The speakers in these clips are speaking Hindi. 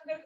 Am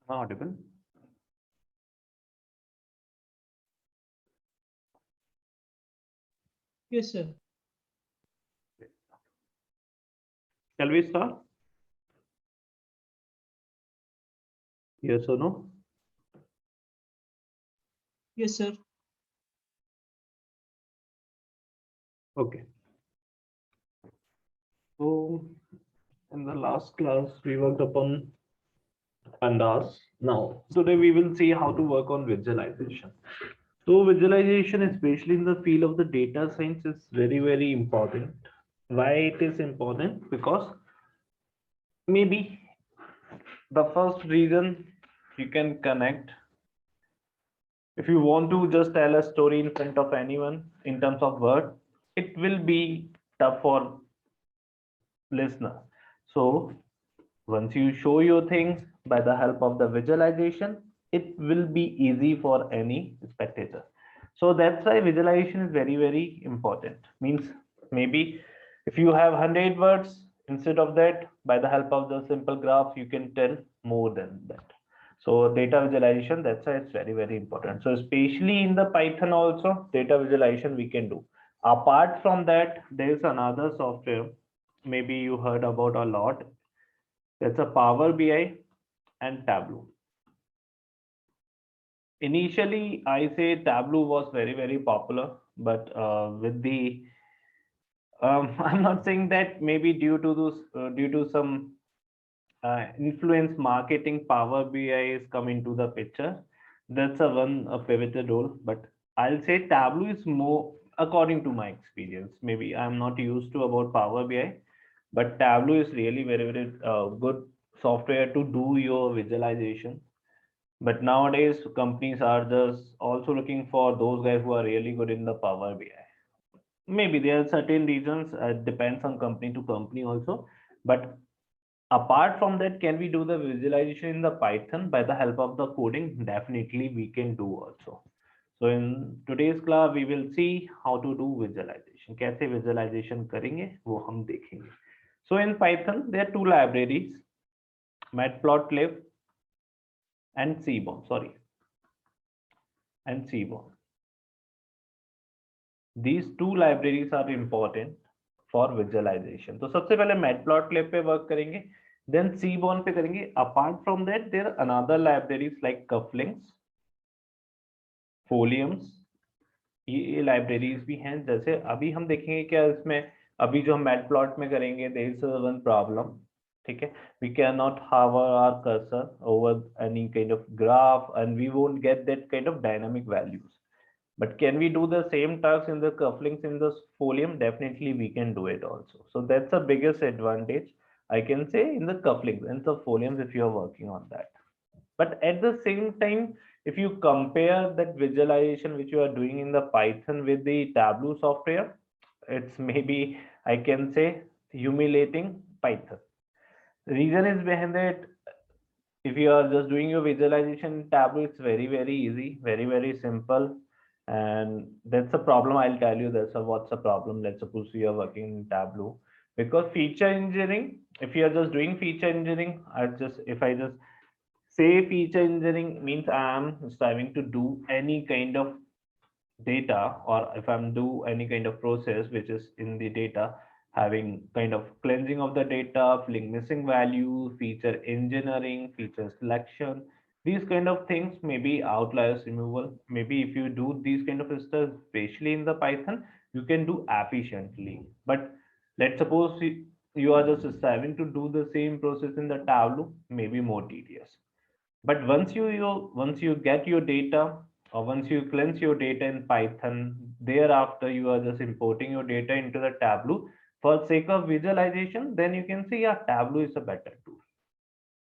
I audible? Yes, sir. Shall we start? Yes or no? Yes, sir. Okay. So in the last class, we worked upon pandas. Now, today we will see how to work on visualization. So visualization, especially in the field of the data science, is very, very important. Why it is important? Because maybe the first reason you can connect, if you want to just tell a story in front of anyone in terms of word, it will be tough for listener. So once you show your things by the help of the visualization, it will be easy for any spectator. So that's why visualization is very, very important. Means maybe if you have 100 words, instead of that, by the help of the simple graph, you can tell more than that. So data visualization, that's why it's very, very important. So especially in the Python also, data visualization we can do. Apart from that, there is another software, maybe you heard about a lot. That's a Power BI and Tableau. Initially, I say Tableau was very, very popular, but with the I'm not saying that maybe due to those due to some influence marketing, Power BI is coming to the picture. That's a pivotal role, but I'll say Tableau is more according to my experience. Maybe I'm not used to about Power BI, but Tableau is really very, very good software to do your visualization. But nowadays, companies are just also looking for those guys who are really good in the Power BI. Maybe there are certain reasons, depends on company to company also. But apart from that, can we do the visualization in the Python by the help of the coding? Definitely, we can do also. So in today's class, we will see how to do visualization. कैसे visualization करेंगे वो हम देखेंगे. So in Python, there are two libraries, Matplotlib and Seaborn. Sorry, and Seaborn. These two libraries are important for visualization. तो सबसे पहले मैटप्लॉटलिब पे वर्क करेंगे, then Seaborn पे करेंगे. Apart from that, there are another libraries like Cufflinks, Foliums. ये लाइब्रेरीज भी हैं. जैसे अभी हम देखेंगे क्या इसमें, अभी जो हम मैटप्लॉट में करेंगे, there is one problem. ठीक है, we cannot hover our cursor over any kind of graph and we won't get that kind of dynamic values. But can we do the same tasks in the cufflinks in the folium? Definitely we can do it also. So that's the biggest advantage I can say in the cufflinks and the foliums if you are working on that. But at the same time, if you compare that visualization which you are doing in the Python with the Tableau software, it's maybe I can say humiliating Python. The reason is behind it, if you are just doing your visualization in Tableau, it's very, very easy, very, very simple. And that's a problem. I'll tell you that's what's the problem. Let's suppose you are working in Tableau, because feature engineering, if you are just doing feature engineering, if I just say feature engineering means I'm striving to do any kind of data, or if I'm do any kind of process which is in the data, having kind of cleansing of the data, filling missing value, feature engineering, feature selection, these kind of things, maybe outliers removal. Maybe if you do these kind of stuff, especially in the Python, you can do efficiently. But let's suppose you are just striving to do the same process in the Tableau, maybe more tedious. But once you get your data, or once you cleanse your data in Python, thereafter you are just importing your data into the Tableau for sake of visualization, then you can see, yeah, Tableau is a better tool.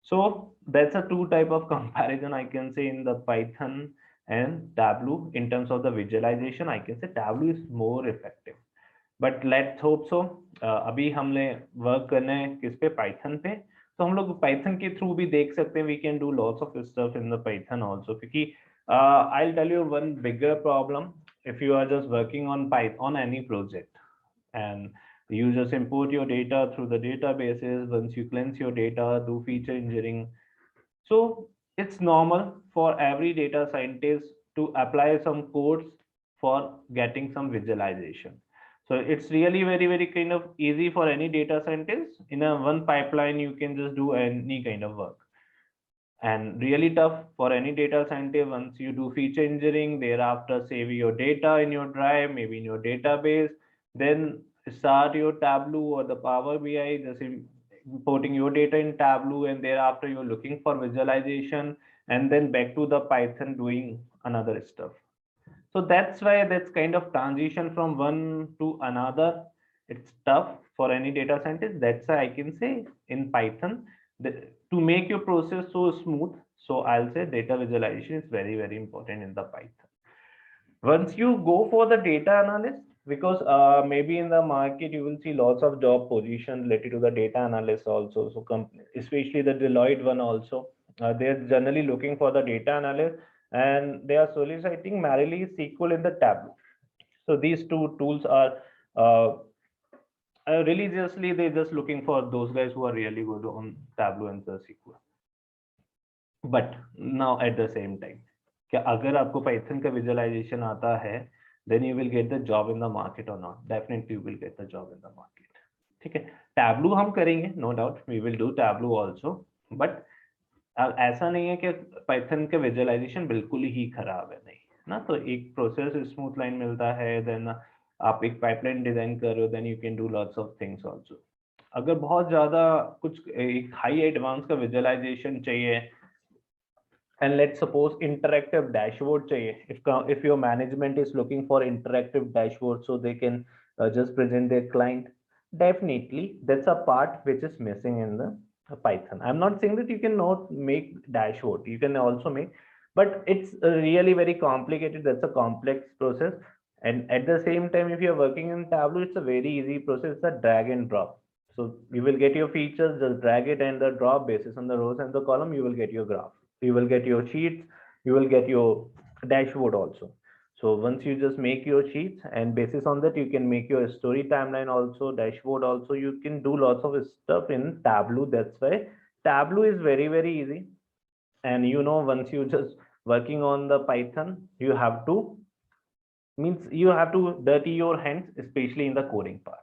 So that's a two type of comparison I can say in the Python and Tableau. In terms of the visualization, I can say Tableau is more effective. But let's hope so. अभी हमने वर्क करना है किस पे, पाइथन पे. तो हम लोग पाइथन के थ्रू भी देख सकते हैं, we can do lots of stuff in the Python also. क्योंकि I will tell you one bigger problem. if you are just working on Python on any project and you just import your data through the databases, once you cleanse your data, do feature engineering, so it's normal for every data scientist to apply some codes for getting some visualization. So it's really very, very kind of easy for any data scientist. In a one pipeline, you can just do any kind of work. and really tough for any data scientist. Once you do feature engineering, thereafter save your data in your drive, maybe in your database, then start your Tableau or the Power BI, just importing your data in Tableau, and thereafter you're looking for visualization, and then back to the Python doing another stuff. So that's why that's kind of transition from one to another, it's tough for any data scientist. That's why I can say in Python, to make your process so smooth, so I'll say data visualization is very, very important in the Python. Once you go for the data analyst, because maybe in the market you will see lots of job positions related to the data analyst also. So especially the Deloitte one also, they're generally looking for the data analyst, and they are soliciting merely SQL in the Tableau. So these two tools are religiously, they're just looking for those guys who are really good on Tableau and the SQL. But now at the same time, क्या अगर आपको Python का visualization आता है, then you will get the job in the market or not? Definitely you will get the job in the market. ठीक है, Tableau हम करेंगे, no doubt we will do Tableau also, but ऐसा नहीं है कि Python का visualization बिल्कुल ही खराब है, नहीं ना। तो एक प्रोसेस स्मूथ लाइन मिलता है, देन आप एक पाइपलाइन डिजाइन कर रहे हो, then you can do lots of things also. अगर बहुत ज्यादा कुछ एक हाई एडवांस का विजुअलाइजेशन चाहिए, and let's suppose interactive dashboard chahiye, if your management is looking for interactive dashboard so they can just present their client, definitely that's a part which is missing in the Python. I'm not saying that you cannot make dashboard, you can also make, but it's really very complicated, that's a complex process. And at the same time, if you're working in Tableau, it's a very easy process, it's a drag and drop. So you will get your features, just drag it, and the drop basis on the rows and the column, you will get your graph, you will get your sheets, you will get your dashboard also. So once you just make your sheets, and basis on that you can make your story timeline also, dashboard also, you can do lots of stuff in Tableau. That's why Tableau is very, very easy. And you know, once you just working on the Python, you have to dirty your hands, especially in the coding part.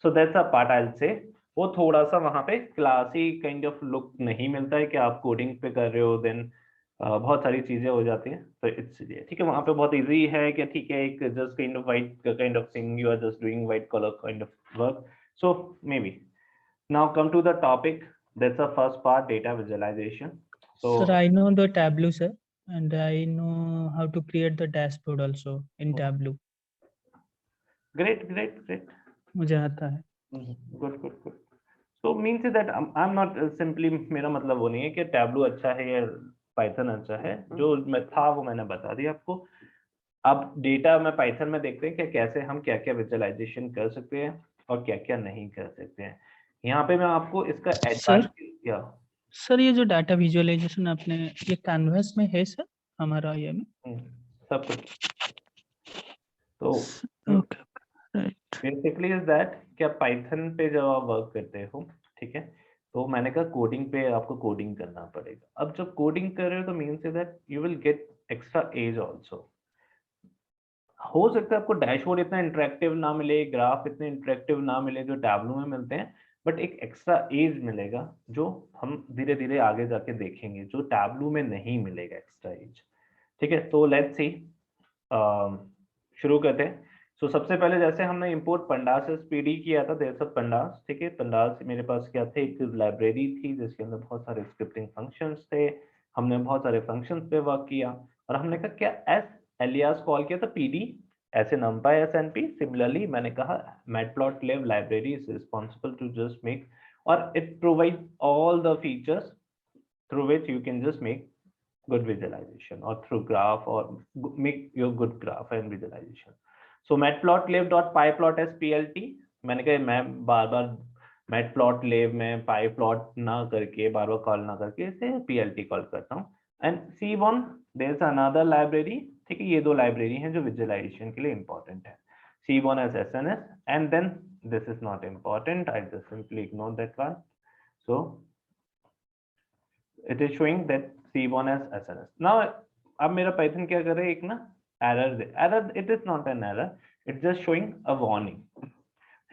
So that's a part I'll say, वो थोड़ा सा वहां पे क्लासी काइंड ऑफ लुक नहीं मिलता है कि आप कोडिंग पे कर रहे हो, देन बहुत सारी चीजें हो जाती हैं, तो इसलिए ठीक है, वहां पे बहुत इजी है कि ठीक है, एक just kind of thing, you are just doing white collar kind of work. So maybe now come to the topic, that's the first part, data visualization. So sir, I know the Tableau, sir, and I know how to create the dashboard also in Tableau. great. मुझे आता है. Good. So means that I'm not simply, मेरा मतलब वो नहीं है कि Tableau अच्छा है या Python अच्छा है, जो मैं था वो मैंने बता दिया आपको. अब डेटा में Python में देखते हैं कि कैसे हम क्या क्या विजुअलाइजेशन कर सकते हैं और क्या क्या नहीं कर सकते हैं. यहाँ पे मैं आपको इसका एडवांटेज या सर, ये जो डाटा विजुअलाइजेशन आपने, ये कैनवास में है सर हमारा ये में सब कुछ. तो okay, right. Basically is that कि आप Python पे जब आप वर्क करते हो, ठीक है, तो मैंने कहा कोडिंग पे आपको कोडिंग करना पड़ेगा. अब जब कोडिंग कर रहे हो तो means that you will get extra edge also. हो सकता है आपको डैशबोर्ड इतना इंटरेक्टिव ना मिले, ग्राफ इतने इंटरेक्टिव ना मिले जो टैब्लू में मिलते हैं, बट एक एक्स्ट्रा एज मिलेगा जो हम धीरे धीरे आगे जाके देखेंगे, जो टैब्लू में नहीं मिलेगा एक्स्ट्रा एज. ठीक है, तो लेट्स सी, शुरू करते हैं. सो सबसे पहले जैसे हमने इंपोर्ट पंडास पीडी किया था, देयर सब पंडास. ठीक है, पंडास मेरे पास क्या थे, एक लाइब्रेरी थी जिसके अंदर बहुत सारे स्क्रिप्टिंग फंक्शंस थे. हमने बहुत सारे फंक्शंस पे वर्क किया और हमने कहा क्या एस एलियास कॉल किया था पीडी ऐसे numpy snp. Similarly मैंने कहा matplotlib library is responsible to just make, or it provides all the features through which you can just make good visualization, or through graph, or make your good graph and visualization. So matplotlib.pyplot_splt, मैंने कहा मैं बार बार matplotlib में pyplot ना करके, बार बार कॉल ना करके इसे plt कॉल करता हूँ. And seaborn, there is another library. ठीक है, ये दो लाइब्रेरी हैं जो विजुअलाइजेशन के लिए इंपॉर्टेंट है. seaborn as SNS, and then this is not important, I just simply ignore that one. So it is showing that seaborn as SNS. Now अब मेरा Python क्या कर रहा है, एक ना error, it is not an error, it's just showing a warning.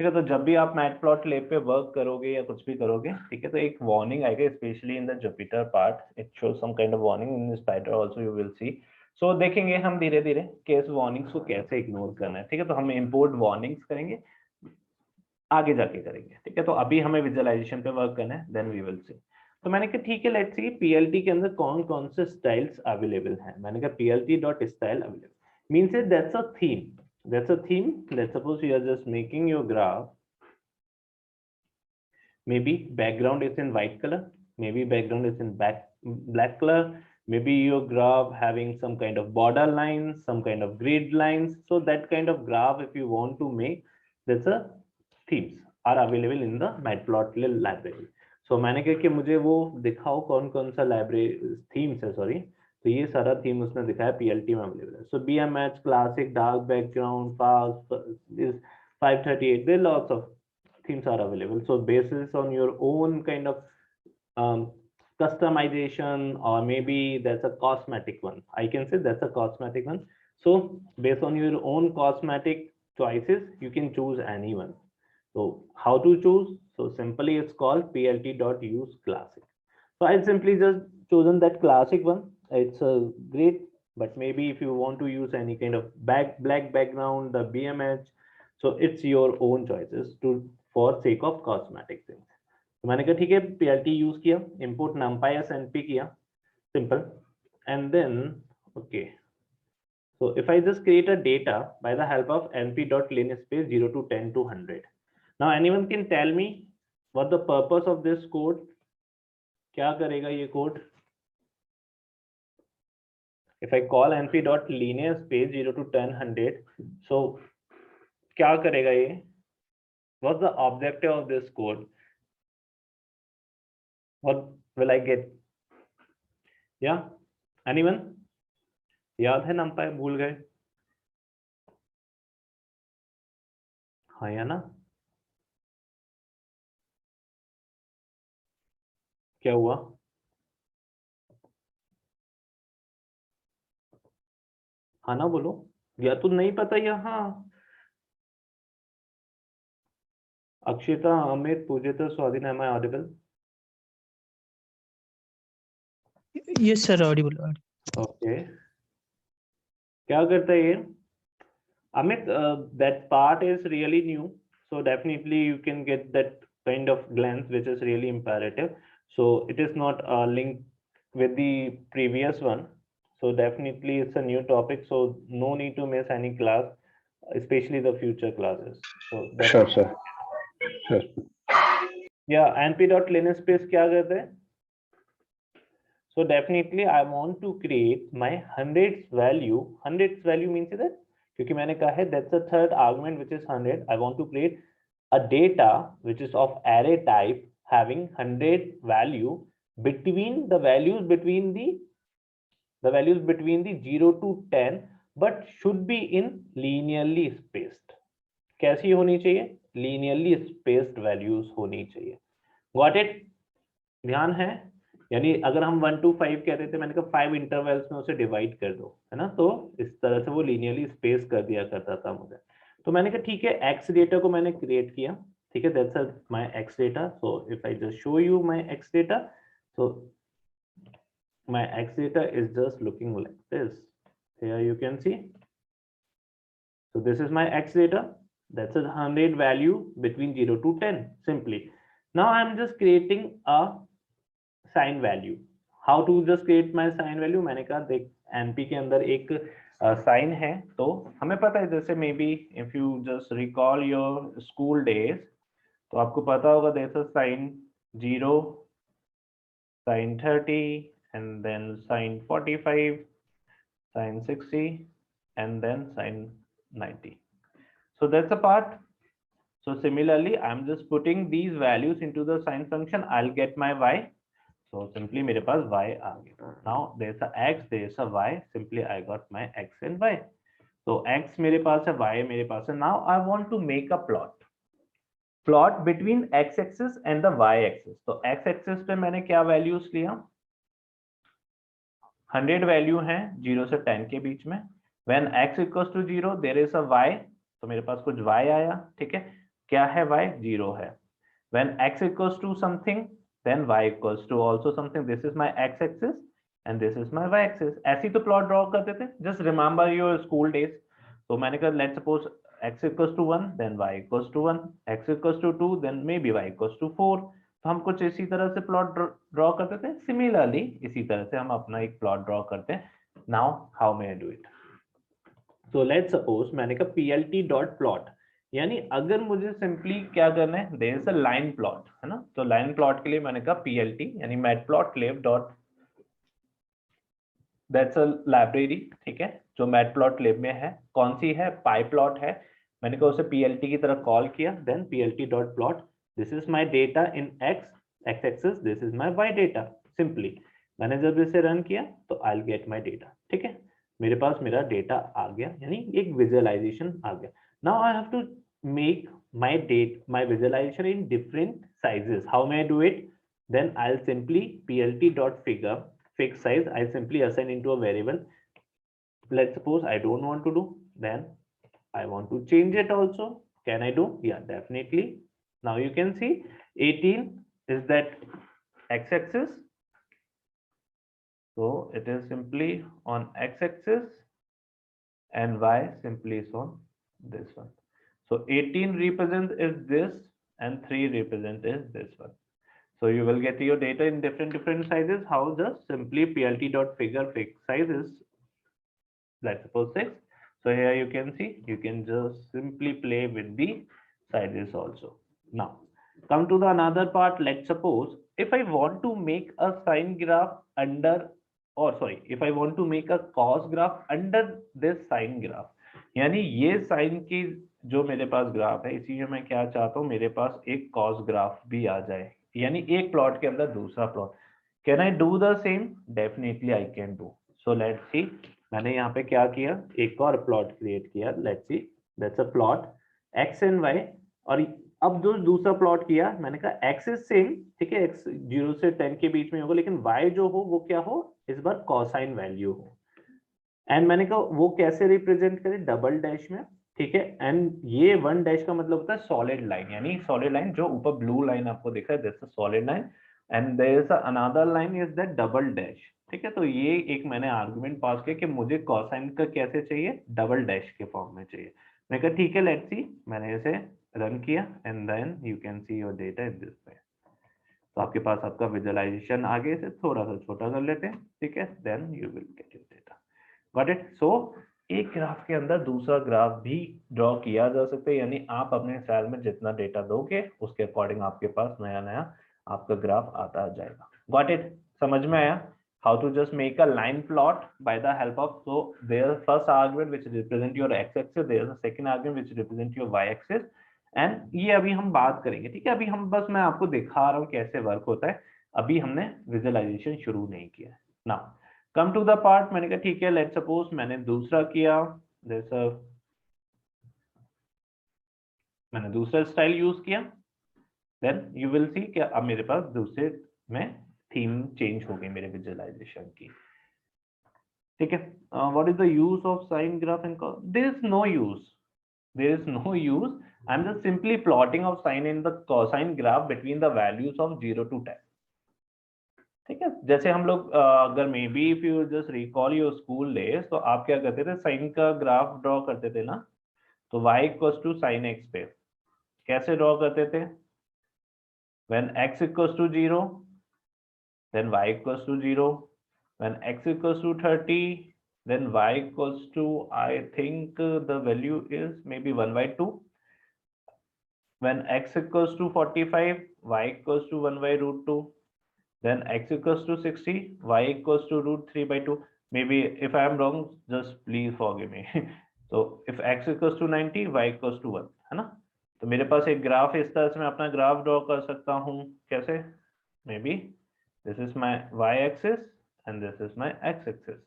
ठीक है। तो जब भी आप मैटप्लॉटलिब पे वर्क करोगे या कुछ भी करोगे, ठीक है, तो एक वार्निंग आएगा, specially in the Jupyter part it shows some kind of warning, in Spyder also you will see. So देखेंगे हम धीरे धीरे कि इस वार्निंग्स को कैसे इग्नोर करना है, ठीक है। तो हम इंपोर्ट वार्निंग्स करेंगे, आगे जाके करेंगे, ठीक है। तो अभी हमें विजुअलाइजेशन पे वर्क करना है, देन वी विल सी। तो मैंने कहा ठीक है, लेट्स सी पीएलटी के अंदर कौन कौन से स्टाइल्स अवेलेबल हैं। मैंने कहा PLT dot style available means it that's a theme, that's a theme. Let's suppose you are just making your graph, maybe background is in white color, maybe background is in black color, maybe your graph having some kind of border lines, some kind of grid lines. So that kind of graph if you want to make, that's a themes are available in the matplotlib library. So मैंने कहा कि मुझे वो दिखाओ कौन कौन सा लाइब्रेरी थीम्स है, सॉरी, तो ये सारा थीम उसने दिखाया पीएलटी में अवेलेबल है। So BMH classic dark background fast is 538, there lots of themes are available. So basis on your own kind of customization, or maybe that's a cosmetic one, I can say that's a cosmetic one. So based on your own cosmetic choices you can choose any one. So how to choose? So simply it's called plt.use classic. So I simply just chosen that classic one. It's a great, but maybe if you want to use any kind of black background, the BMH, so it's your own choices to for sake of cosmetic things. तो मैंने कहा ठीक है, PLT यूज किया, import numpy as np किया, simple, and then okay. So if I just create a data by the help of np.linspace 0 to 10 to 100. Now anyone can tell me what the purpose of this code, क्या करेगा ये code? If I call np.linearspace 0 to 10 100, so क्या करेगा ये? What's the objective of this code? What will I get? Yeah, anyone? याद है नंपाई, भूल गए? हाँ या ना? क्या हुआ? हाँ ना बोलो, या तो नहीं पता या हाँ? अक्षिता, अमित, पूजिता, स्वाधीन, am I audible? Yes, sir, audible. Okay. क्या करता है ये? Amit, that part is really new, so definitely you can get that kind of glance, which is really imperative. So it is not linked with the previous one. So definitely it's a new topic, so no need to miss any class, especially the future classes. So Sure, sir. Sure. yeah, np.linspace क्या करते हैं? So definitely I want to create my hundreds value. Hundreds value means that क्योंकि मैंने कहा है that's the third argument which is 100. I want to create a data which is of array type having 100 value between the values between the 0 to 10, but should be in linearly spaced. कैसी होनी चाहिए? Linearly spaced values होनी चाहिए. Got it? ध्यान है? यानी अगर हम 1 to 5 कहते थे, मैंने कहा 5 इंटरवल्स में उसे डिवाइड कर दो, है ना? तो इस तरह से वो लीनियरली स्पेस कर दिया करता था मुझे। तो मैंने कहा ठीक है, एक्स डेटा को मैंने क्रिएट किया, ठीक है, that's my ex data. So if I just show you my ex data, so my ex data is just looking like this. Here you can C. So this is my x data. That's a 100 value between 0 to 10 simply. Now I'm just creating a sign value. How to just create my sign value? मैंने कहा देख NP के अंदर एक साइन है, तो हमें पता है, जैसे may be if you just recall your school days, तो आपको पता होगा जैसे sign 0, sign 30, and then sin 45, sin 60, and then sin 90. So that's a part. So similarly, I'm just putting these values into the sine function. I'll get my y. So simply मेरे पास y आ गया. Now there's a x, there's a y. Simply I got my x and y. So x मेरे पास है, y मेरे पास है. Now I want to make a plot. Plot between x-axis and the y-axis. तो x-axis पे मैंने क्या values लिया? 100 वैल्यू है 0 से 10 के बीच में. When x equals to 0, there is a y. तो मेरे पास कुछ y आया, ठीक है. क्या है y 0 है. When x equals to something, then y equals to also something. This is my x axis and this is my y axis. ऐसी तो प्लॉट ड्रॉ करते थे. Just remember your school days. तो मैंने कहा let's suppose x equals to 1, then y equals to 1, x equals to 2, then maybe y equals to 4. तो हम कुछ इसी तरह से प्लॉट ड्रॉ करते थे. सिमिलरली इसी तरह से हम अपना एक प्लॉट ड्रॉ करते हैं. Now how may I do it? So let's suppose मैंने कहा plt dot plot, यानी अगर मुझे सिंपली क्या करना है, there is a line plot है ना. तो लाइन प्लॉट के लिए मैंने कहा plt यानी matplotlib dot, that's a library. ठीक है, जो matplotlib में है. कौन सी है? pyplot है. मैंने कहा उसे plt की तरह कॉल किया. Then plt dot plot, this is my data in x axis, this is my y data. Simply मैंने जब इसे रन किया तो I will get my data. ठीक है, मेरे पास मेरा डेटा आ गया, यानी एक विजुअलाइजेशन आ गया. Now I have to make my visualization in different sizes. How may I do it? Then I'll simply plt dot figure fixed size, I simply assign into a variable. Let's suppose I don't want to do, then I want to change it also. Can I do? Yeah, definitely. Now you can see 18 is that x-axis, so it is simply on x-axis and y simply is on this one. So 18 represents is this and 3 represents is this one. So you will get your data in different sizes. How? Just simply plt dot figure fixed size is, let's suppose 6. So here you can see, you can just simply play with the sizes also. Now come to the another part. Let's suppose if I want to make a sine graph under, or sorry, if I want to make a cos graph under this sine graph, यानी ये साइन की जो मेरे पास ग्राफ है, इसी में मैं क्या चाहता हूँ, मेरे पास एक कॉस ग्राफ भी आ जाए, यानी एक प्लॉट के अंदर दूसरा plot. Can I do the same? Definitely I can do. So let's see, मैंने यहाँ पे क्या किया, एक और प्लॉट क्रिएट किया. Let's see, that's a plot X and Y. और अब जो दूसरा प्लॉट किया, मैंने कहा एक्स इज सेम. ठीक है, एक्स 0 से 10 के बीच में होगा, लेकिन वाई जो हो वो क्या हो, इस बार कॉसाइन वैल्यू हो. एंड मैंने कहा वो कैसे रिप्रेजेंट करें, डबल डैश में. ठीक है, एंड ये 1 डैश का मतलब होता है सॉलिड लाइन, यानी सॉलिड लाइन जो ऊपर ब्लू लाइन आपको दिख रहा है, that's a solid line. And there is another line is that double dash. ठीक है, तो ये एक मैंने आर्गुमेंट पास किया कि मुझे कोसाइन का कैसे चाहिए, डबल डैश के फॉर्म में चाहिए. मैं कहा ठीक है, लेट्स सी. मैंने इसे रन किया and then you can see your data in this way. तो आपके पास आपका विजुअलाइजेशन आगे से थोड़ा सा छोटा कर लेते हैं. ठीक है, then you will get your data. Got it? So एक ग्राफ के अंदर दूसरा ग्राफ भी ड्रॉ किया जा सकता है, यानी आप अपने सेल में जितना डेटा दोगे उसके अकॉर्डिंग आपके पास नया नया आपका ग्राफ आता जाएगा. Got it? समझ में आया? How to just make a line plot by the help of, so there first argument which represent your x axis, there is a second argument which represent your y axis. And ये अभी हम बात करेंगे. ठीक है, अभी हम बस मैं आपको दिखा रहा हूँ कैसे वर्क होता है, अभी हमने विजुअलाइजेशन शुरू नहीं किया. Now come to the part. मैंने कहा ठीक है, लेट्स सपोज मैंने दूसरा किया, जैसा मैंने दूसरा स्टाइल यूज किया. देन यू विल सी कि अब मेरे पास दूसरे में थीम चेंज हो गई मेरे विजुअलाइजेशन की. ठीक है, what is the use of sine graph and cos? There is no use, there is no use. I am just simply plotting of sine in the cosine graph between the values of 0 to 10. ठीक है, जैसे हम लोग अगर maybe if you just recall your school days, तो आप क्या करते थे, साइन का ग्राफ ड्रॉ करते थे ना. तो y equals to sine x पे कैसे ड्रॉ करते थे, when x equals to 0 then y equals to 0, when x equals to 30 then y equals to, I think the value is maybe 1/2, when x equals to 45 y equals to 1/√2, then x equals to 60, y equals to √3/2. Maybe if I am wrong, just please forgive me. So if x equals to 90, y equals to 1, है ना. तो मेरे पास एक ग्राफ इस तरह से मैं अपना ग्राफ ड्रॉ कर सकता हूँ. कैसे? Maybe this is my y axis and this is my x axis.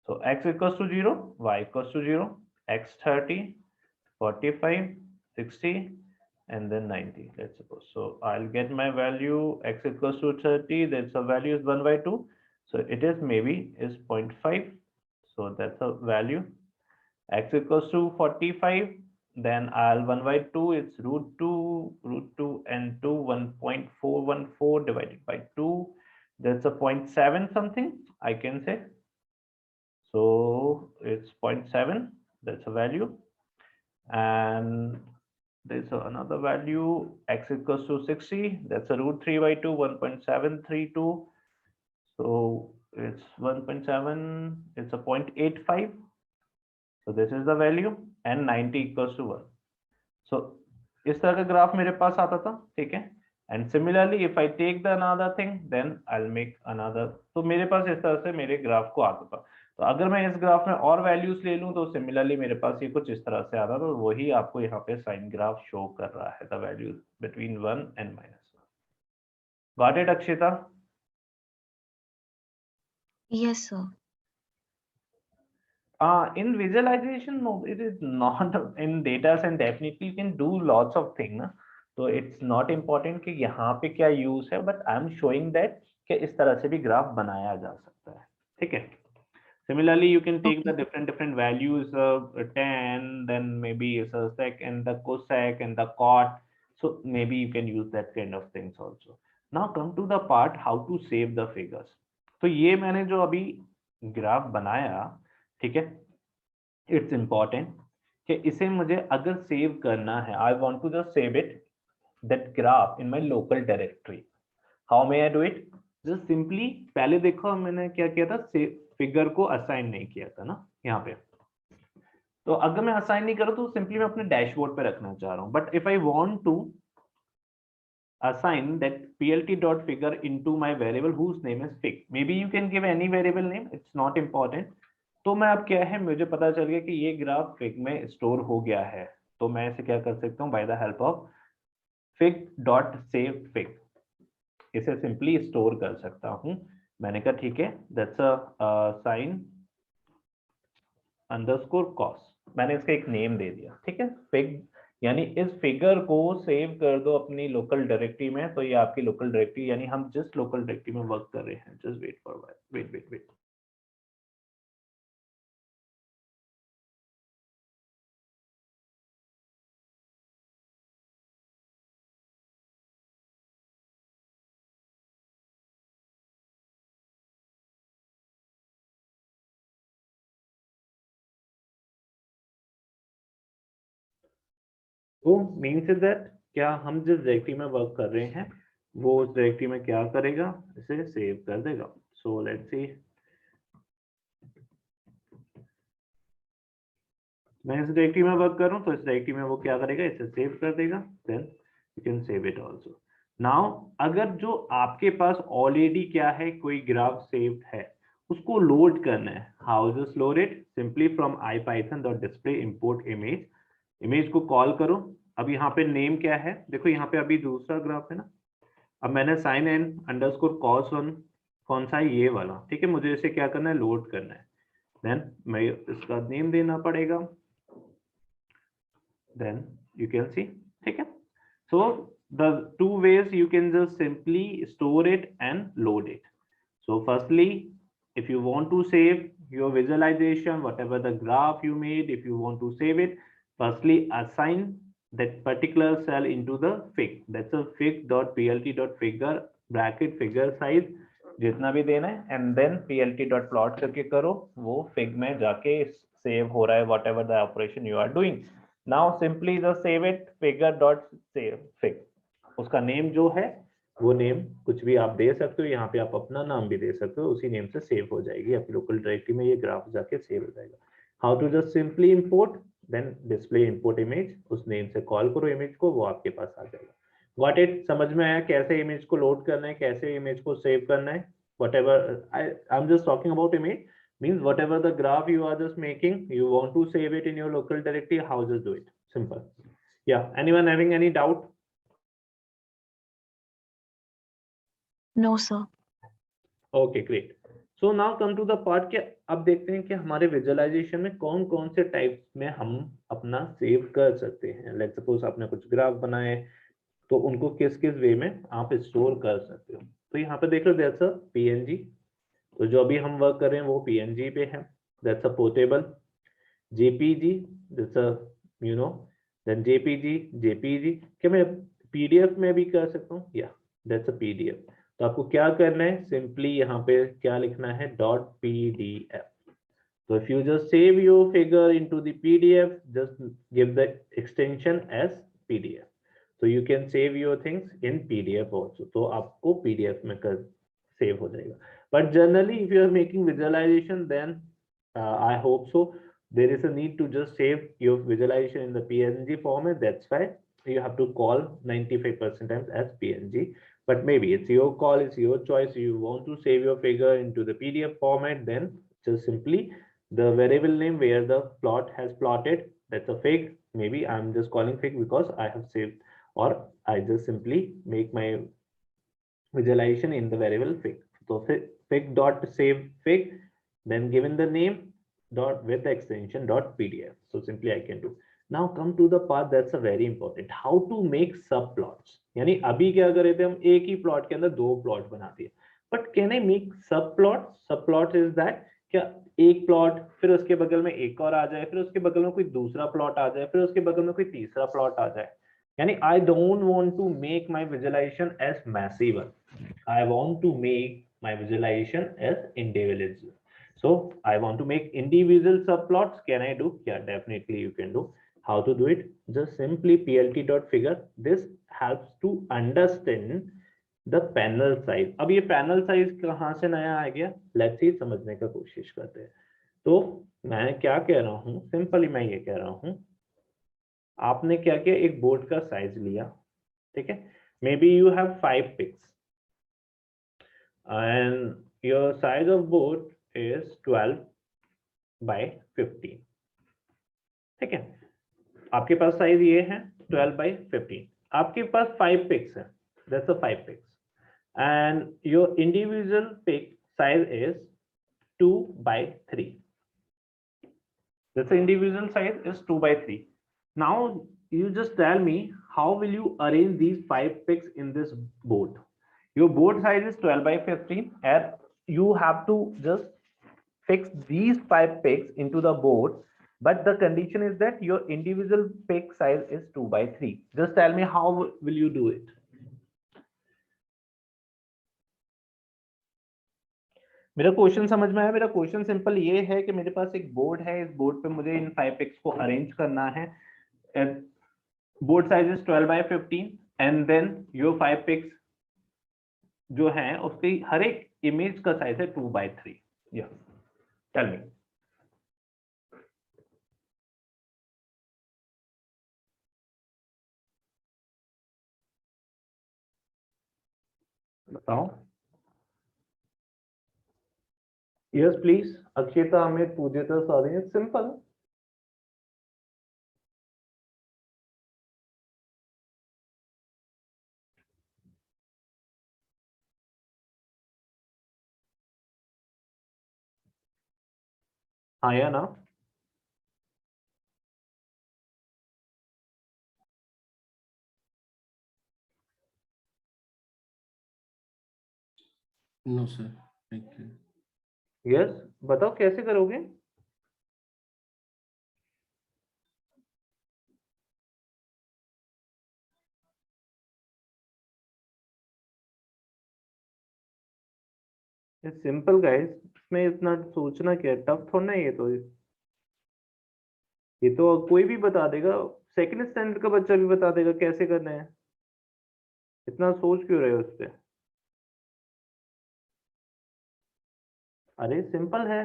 So x equals to 0, y equals to 0, x 30, 45, 60, and then 90, let's suppose. So I'll get my value x equals to 30, that's the value is 1/2, so it is maybe is 0.5, so that's a value. X equals to 45, then I'll 1/2, it's root 2 and 2, 1.414 divided by 2, that's a 0.7 something I can say. So it's 0.7, that's a value, and there's another value, x equals to 60, that's a root 3/2, 1.732. So it's 1.7, it's a 0.85. So this is the value, and 90 equals to 1. So इस तरह का ग्राफ मेरे पास आता था, ठीक है. And similarly, if I take the another thing, then I'll make another. तो मेरे पास इस तरह से मेरे ग्राफ को आता था. तो अगर मैं इस ग्राफ में और वैल्यूज ले लूं तो सिमिलरली मेरे पास ये कुछ इस तरह से आता था. तो वही आपको यहाँ पे साइन ग्राफ शो कर रहा है, the values between 1 and -1. Got it, Akshita? Yes, sir. In visualization, no, it is not. In data and definitely you can do lots of things ना. तो it's not important कि यहाँ पे क्या यूज है, but I am showing that कि इस तरह से भी ग्राफ बनाया जा सकता है, ठीक है. Similarly, you can take the different values of tan, then maybe it's a sec and the cosec and the cot. So maybe you can use that kind of things also. Now come to the part how to save the figures. तो ये मैंने जो अभी ग्राफ बनाया, ठीक है, इट्स इम्पॉर्टेंट कि इसे मुझे अगर सेव करना है, I want to just save it that graph in my local directory. How may I do it? Just simply पहले देखो मैंने क्या किया था, फिगर को असाइन नहीं किया था ना यहाँ पे. तो अगर मैं असाइन नहीं करूँ तो सिंपली मैं अपने डैशबोर्ड पे रखना चाह रहा हूँ. But if I want to assign that plt.figure into my variable whose name is fig, maybe you can give any variable name, it's not important. तो मैं अब क्या है, मुझे पता चल गया कि ये ग्राफ फिग में स्टोर हो गया है. तो मैं इसे क्या कर सकता हूँ, bye the help of fig.saveFig इसे सिंपली स्टोर कर सकता हूँ. मैंने कहा ठीक है, that's a sine underscore cos, मैंने इसका एक नेम दे दिया, ठीक है, फिग. यानी इस फिगर को सेव कर दो अपनी लोकल डायरेक्टरी में. तो ये आपकी लोकल डायरेक्टरी, यानी हम जिस लोकल डायरेक्टरी में वर्क कर रहे हैं, जस्ट वेट फॉर वेट. तो मीन्स इज दैट क्या हम जिस डायरेक्टरी में वर्क कर रहे हैं वो उस डायरेक्टरी में क्या करेगा, इसे सेव कर देगा. सो लेट्स सी, मैं इस डायरेक्टरी में वर्क कर रहा हूँ तो इस डायरेक्टरी में वो क्या करेगा, इसे सेव कर देगा. Then you can save it also. Now अगर जो आपके पास ऑलरेडी क्या है, कोई ग्राफ सेव्ड है, उसको लोड करना है, how just load it? Simply from ipython.display import image. Image को कॉल करो. अब यहाँ पे नेम क्या है, देखो यहाँ पे अभी दूसरा ग्राफ है ना. अब मैंने sine n underscore cos one, कौन सा है, ये वाला, ठीक है. मुझे इसे क्या करना है, लोड करना है. देन मैं इसका नेम देना पड़ेगा. देन यू कैन सी, ठीक है. सो the two ways you can just simply store it and load it. So firstly, if you want to save your visualization, whatever the graph you made, if you want to save it, firstly assign that particular cell into the fig. That's a fig.plt.figure bracket figure size जितना भी देना है, and then plt.plot करके करो, वो fig में जाके सेव हो रहा है whatever the operation you are doing. Now simply just save it figure.save fig. उसका नेम जो है वो नेम कुछ भी आप दे सकते हो, यहाँ पे आप अपना नाम भी दे सकते हो, उसी नेम से सेव हो जाएगी आपकी लोकल डायरेक्टरी में, ये ग्राफ जाके सेव हो जाएगा. How to just simply import, then display import image, उस नेम से कॉल करो इमेज को, वो आपके पास आ जाएगा. व्हाट इट, समझ में आया कैसे इमेज को लोड करना है, कैसे इमेज को सेव करना है? whatever I'm just talking about image, means whatever the graph you are just making, you want to save it in your local directory, how just do it, simple. Yeah, anyone having any doubt? No, sir. Okay, great. So now come to the part के अब देखते हैं कि हमारे विजुअलाइजेशन में कौन कौन से टाइप में हम अपना सेव कर सकते हैं. लेट्स सपोज आपने कुछ ग्राफ बनाए, तो उनको किस किस वे में आप स्टोर कर सकते हो. तो यहाँ पे देख लो, दैट्स अ PNG. तो जो अभी हम वर्क कर रहे हैं वो PNG पे है. That's a portable. JPG, that's a then JPG क्या मैं पीडीएफ में भी कर सकता हूँ? या दैट्स अ पीडीएफ। तो आपको क्या करना है, सिंपली यहाँ पे क्या लिखना है, .pdf। So if you just save your figure into the PDF, just give the extension as PDF. So you can save your things in PDF also. तो आपको PDF में कर save हो जाएगा. But generally, if you are making visualization, then I hope so. There is a need to just save your visualization in the PNG format. That's why you have to call 95% times as PNG. But maybe it's your call, it's your choice. You want to save your figure into the PDF format, then just simply the variable name where the plot has plotted, that's a fig. Maybe I'm just calling fig because I have saved, or I just simply make my visualization in the variable fig. So fig dot save fig, then given the name dot with the extension dot pdf. So simply I can do. Now come to the part that's a very important, how to make subplots. यानी अभी क्या कर रहे थे हम, एक ही प्लॉट के अंदर दो प्लॉट बना दिए, but can I make subplot? Subplot is that, क्या एक प्लॉट फिर उसके बगल में एक और आ जाए, फिर उसके बगल में कोई दूसरा प्लॉट आ जाए, फिर उसके बगल में कोई तीसरा प्लॉट आ जाए। यानी I don't want to make my visualization as massive, I want to make my visualization as individual. So I want to make individual subplots. Can I do? Yeah, definitely you can do. How to do it? Just simply plt.figure. This helps to understand the panel size. अब ये panel size कहाँ से नया आ गया? Let's see, समझने का कोशिश करते हैं। तो मैं क्या कह रहा हूँ, सिंपली मैं ये कह रहा हूँ, आपने क्या किया, एक बोर्ड का साइज लिया, ठीक है, maybe you have 5 pics and your size of board is 12 by 15, ठीक है, आपके पास साइज ये है 12 by 15, आपके पास 5 पिक्स है, that's a 5 pics and your individual pick size is 2 by 3, that's the individual size is 2 by 3. Now you just tell me how will you arrange these 5 picks in this board. Your board size is 12 by 15 and you have to just fix these 5 picks into the board, but the condition is that your individual pick size is 2 by 3. Just tell me how will you do it. मेरा क्वेश्चन समझ में आया? मेरा क्वेश्चन सिंपल ये है कि मेरे पास एक बोर्ड है, इस बोर्ड पे मुझे इन 5 पिक्स को अरेंज करना है, board size is 12 by 15 and then your 5 pics जो है उसकी हर एक इमेज का साइज है 2 by 3. या Tell me. बताओ. Yes, please. Akshita, Amit, Pujita, Sadhya. It's simple. हाँ या ना? No, sir. Thank you. Yes. बताओ कैसे करोगे? It's simple, guys. इसमें इतना सोचना क्या है? टफ थोड़ा ना है ये तो कोई भी बता देगा, सेकंड स्टैंडर्ड का बच्चा भी बता देगा कैसे करना है। इतना सोच क्यों रहे हो उस पे? अरे सिंपल है,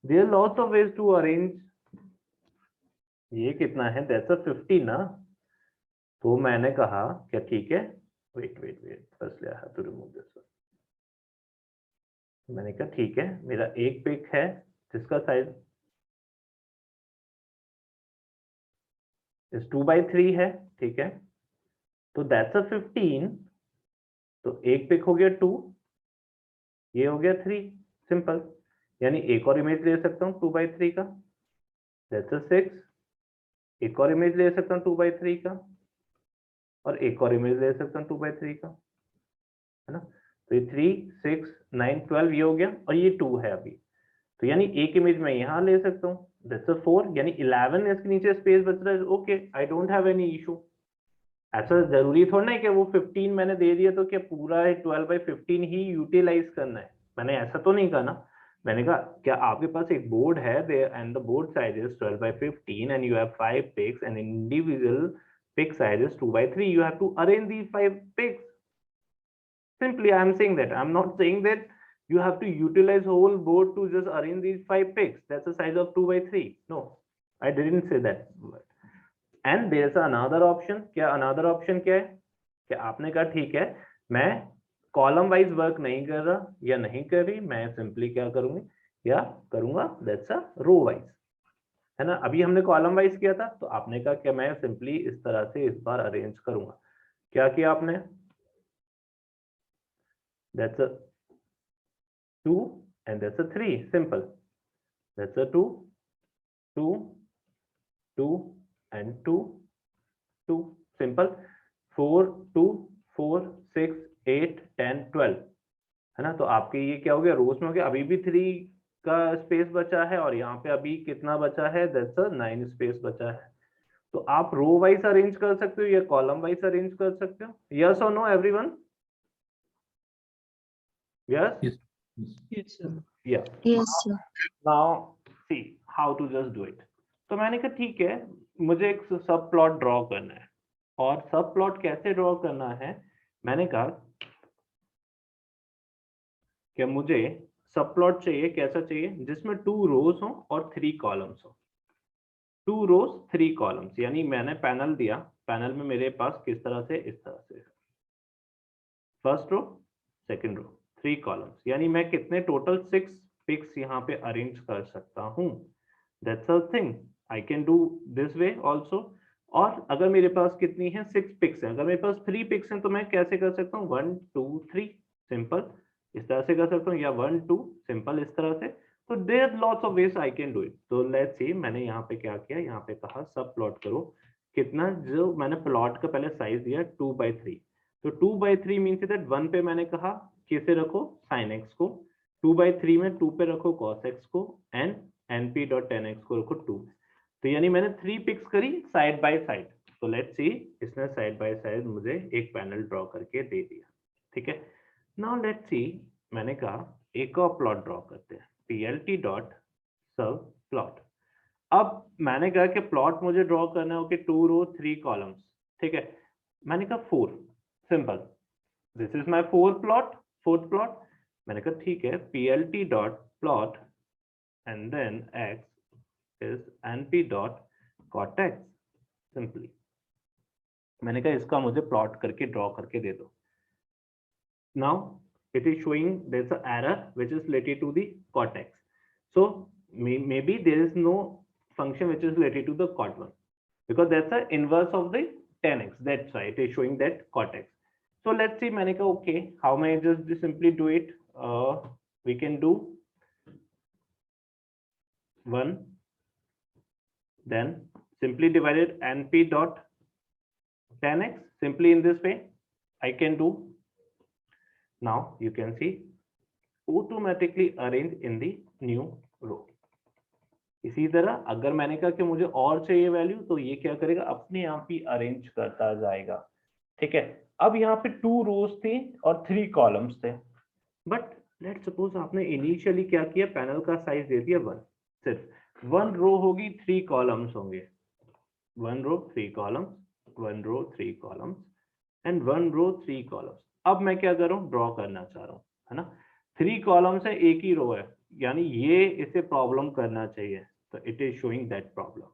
there lots of ways to arrange. ये कितना है, दैट्स अ 50 ना, तो मैंने कहा क्या ठीक है, wait first I have to remove this. मैंने कहा ठीक है, मेरा एक पिक है जिसका साइज इस 2 by 3 है, ठीक है, तो दैट्स अ 15, तो एक पिक हो गया 2, ये हो गया 3, सिंपल। यानी एक और इमेज ले सकता हूँ 2 by 3 का, दैट्स अ 6, एक और इमेज ले सकता हूँ 2 by 3 का, और एक और इमेज ले सकता हूँ 2 by 3 का, है ना। तो ये 3, 6, 9, 12 ये हो गया, और ये 2 है अभी, तो यानी एक इमेज मैं यहाँ ले सकता हूँ, दैट्स अ 4, यानी 11 इसके नीचे स्पेस बच रहा है, okay, I don't have any issue. ऐसा जरूरी थोड़ा ना है कि वो 15 मैंने दे दिया तो क्या पूरा 12/15 ही यूटिलाइज करना है, मैंने ऐसा तो नहीं कहा ना। मैंने कहा क्या आपके पास एक बोर्ड है and the board size is 12/15 and you have 5 pics and individual pick size is 2/3, you have to arrange these 5 picks. Simply I am saying that, I am not saying that you have to utilize whole board to just arrange these 5 picks, that's the size of 2/3, no, I didn't say that. And there's another option, क्या another option क्या है कि आपने कहा ठीक है मैं कॉलम वाइज वर्क नहीं कर रहा या नहीं कर रही, मैं सिंपली क्या करूंगी या करूंगा दैट्स अ रो वाइज, है ना। अभी हमने कॉलम वाइज किया था तो आपने कहा कि मैं सिंपली इस तरह से इस बार अरेंज करूंगा, क्या किया आपने, that's a 2 and that's a 3, simple, that's a 2 2 2 and 2 2, simple, 4 2 4 6 8 10 12, है ना। तो आपके ये क्या हो गया, रोज में हो गया, अभी भी 3 का स्पेस बचा है और यहाँ पे अभी कितना बचा है, दैट्स अ 9 स्पेस बचा है। तो आप रो वाइज अरेंज कर सकते हो या कॉलम वाइज अरेंज कर सकते हो, यस और no everyone, yes Yes. Yes. Yes, sir. या Yes, sir. Now see how to just do it. तो मैंने कहा ठीक है मुझे एक सब प्लॉट ड्रॉ करना है, और सब प्लॉट कैसे ड्रॉ करना है, मैंने कहा कि मुझे सब प्लॉट चाहिए, कैसा चाहिए, जिसमें 2 रोज हो और 3 कॉलम्स हो, 2 रोज 3 कॉलम्स, यानी मैंने पैनल दिया, पैनल में मेरे पास किस तरह से, इस तरह से first row second row 3 columns, यानी मैं कितने टोटल 6 पिक्स यहाँ पे अरेंज कर सकता हूँ, that's a thing I can do this way also. और अगर मेरे पास कितनी है 6 पिक्स हैं, अगर मेरे पास 3 पिक्स हैं तो मैं कैसे कर सकता हूँ 1 2 3 सिंपल इस तरह से कर सकता हूँ, या 1 2 सिंपल इस तरह से। तो there lots of ways I can do it. तो लेट्स सी मैंने यहाँ पे क्या किया, यहाँ पे कहा सब प्लॉट करो, कितना जो मैंने प्लॉट का पहले साइज दिया 2/3, तो 2/3 मीन्स दैट 1 पे मैंने कहा कैसे रखो sin x को, 2/3 में 2 पे रखो cos x को एंड np.tan x को रखो 2। तो यानी मैंने 3 पिक्स करी साइड बाय साइड। तो लेट्स सी इसने साइड बाय साइड मुझे एक पैनल ड्रॉ करके दे दिया, ठीक है। नाउ लेट्स सी मैंने कहा एक और प्लॉट ड्रॉ करते हैं, plt.subplot। अब मैंने कहा कि प्लॉट मुझे ड्रॉ करना है, ओके 2 रो 3 कॉलम्स, ठीक है। मैंने कहा 4 simple, this is my 4th plot. मैंने कहा ठीक है plt.plot and then x is np.cotx, simply मैंने कहा इसका मुझे प्लॉट करके ड्रॉ करके दे दो। Now it is showing there's an error which is related to the cortex, so maybe there is no function which is related to the cot1 because that's the inverse of the 10x, that's why it is showing that cortex. So let's see मैंने कहा okay how may I just simply do it, we can do 1 then simply divided np.10x, simply in this way I can do. Now you can see automatically arrange in the new row। इसी तरह अगर मैंने कहा कि मुझे और चाहिए वैल्यू तो ये क्या करेगा अपने आप ही अरेंज करता जाएगा, ठीक है। अब यहाँ पे 2 रोज थे और 3 कॉलम्स थे, बट लेट्स सपोज आपने इनिशियली क्या किया, पैनल का साइज दे दिया 1, सिर्फ 1 रो होगी 3 कॉलम्स होंगे, 1 row 3 columns 1 row 3 columns and 1 row 3 columns. अब मैं क्या कर रहा हूँ ड्रॉ करना चाह रहा हूँ, है ना। 3 कॉलम्स है एक ही रो है, यानी ये इसे प्रॉब्लम करना चाहिए, तो it is showing that problem.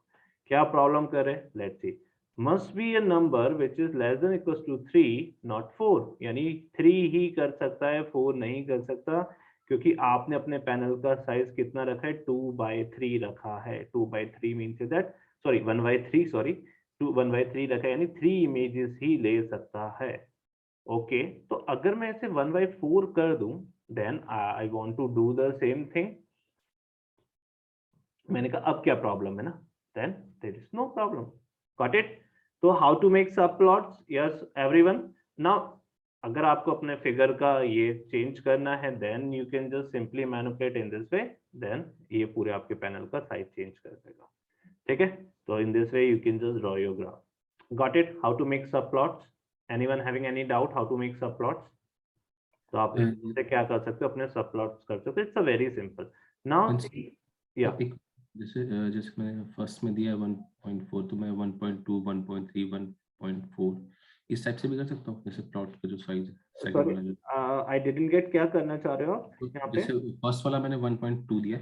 क्या प्रॉब्लम कर रहे हैं, let's see, must be a number which is less than equals to 3 not 4, यानी 3 ही कर सकता है 4 नहीं कर सकता, क्योंकि आपने अपने पैनल का साइज कितना रखा है 2/3 रखा है। 2/3 मींस दैट सॉरी 1/3 सॉरी 1/3 रखा है, यानी 3 इमेजेस ही ले सकता है, ओके। तो अगर मैं इसे 1/4 कर दूं then I want to do the same thing. मैंने कहा अब क्या प्रॉब्लम है ना, then there is no problem, got it. तो how to make subplots, yes everyone. Now अगर आपको अपने फिगर का ये चेंज करना है then you can just simply manipulate in this way, then ये पूरे आपके पैनल का साइज चेंज कर देगा। ठीक है, तो in this way you can just draw your graph. Got it? How to make subplots? Anyone having any doubt how to make subplots? तो आप इससे क्या कर सकते हो, अपने सब प्लॉट्स कर सकते हो। It's a very simple. Now या जैसे जैसे मैंने फर्स्ट में दिया 1.4, तो मैं 1.2, 1.3, 1.4 इस टाइप से भी कर सकता हूँ, जैसे प्लॉट का जो साइज है। सेकंड वाला जो आई डिडंट गेट, क्या करना चाह रहे हो आप तो यहाँ पे? जैसे फर्स्ट वाला मैंने 1.2 दिया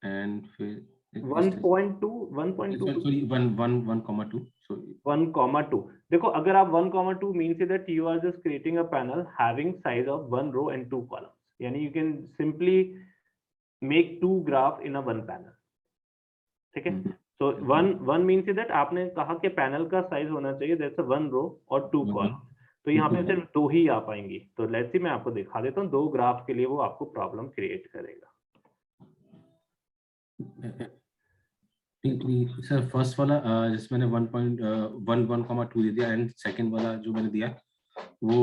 एंड फिर 1.2 1.2 सॉरी 1.2 so 1.2 देखो, अगर आप 1.2 means that you are just creating a panel having size of 1 row and 2 columns, यानी you can simply make 2 graph in a one panel। ठीक है, so one means that आपने कहा कि पैनल का साइज होना चाहिए दैट्स 1 रो और 2 कॉलम, तो यहाँ पे सिर्फ 2 ही आ पाएंगी। तो लेट्स सी मैं आपको दिखा देता हूँ 2 ग्राफ के लिए वो आपको प्रॉब्लम क्रिएट करेगा। सर फर्स्ट वाला जिसमें मैंने 1.1 दे दिया एंड सेकंड वाला जो मैंने दिया वो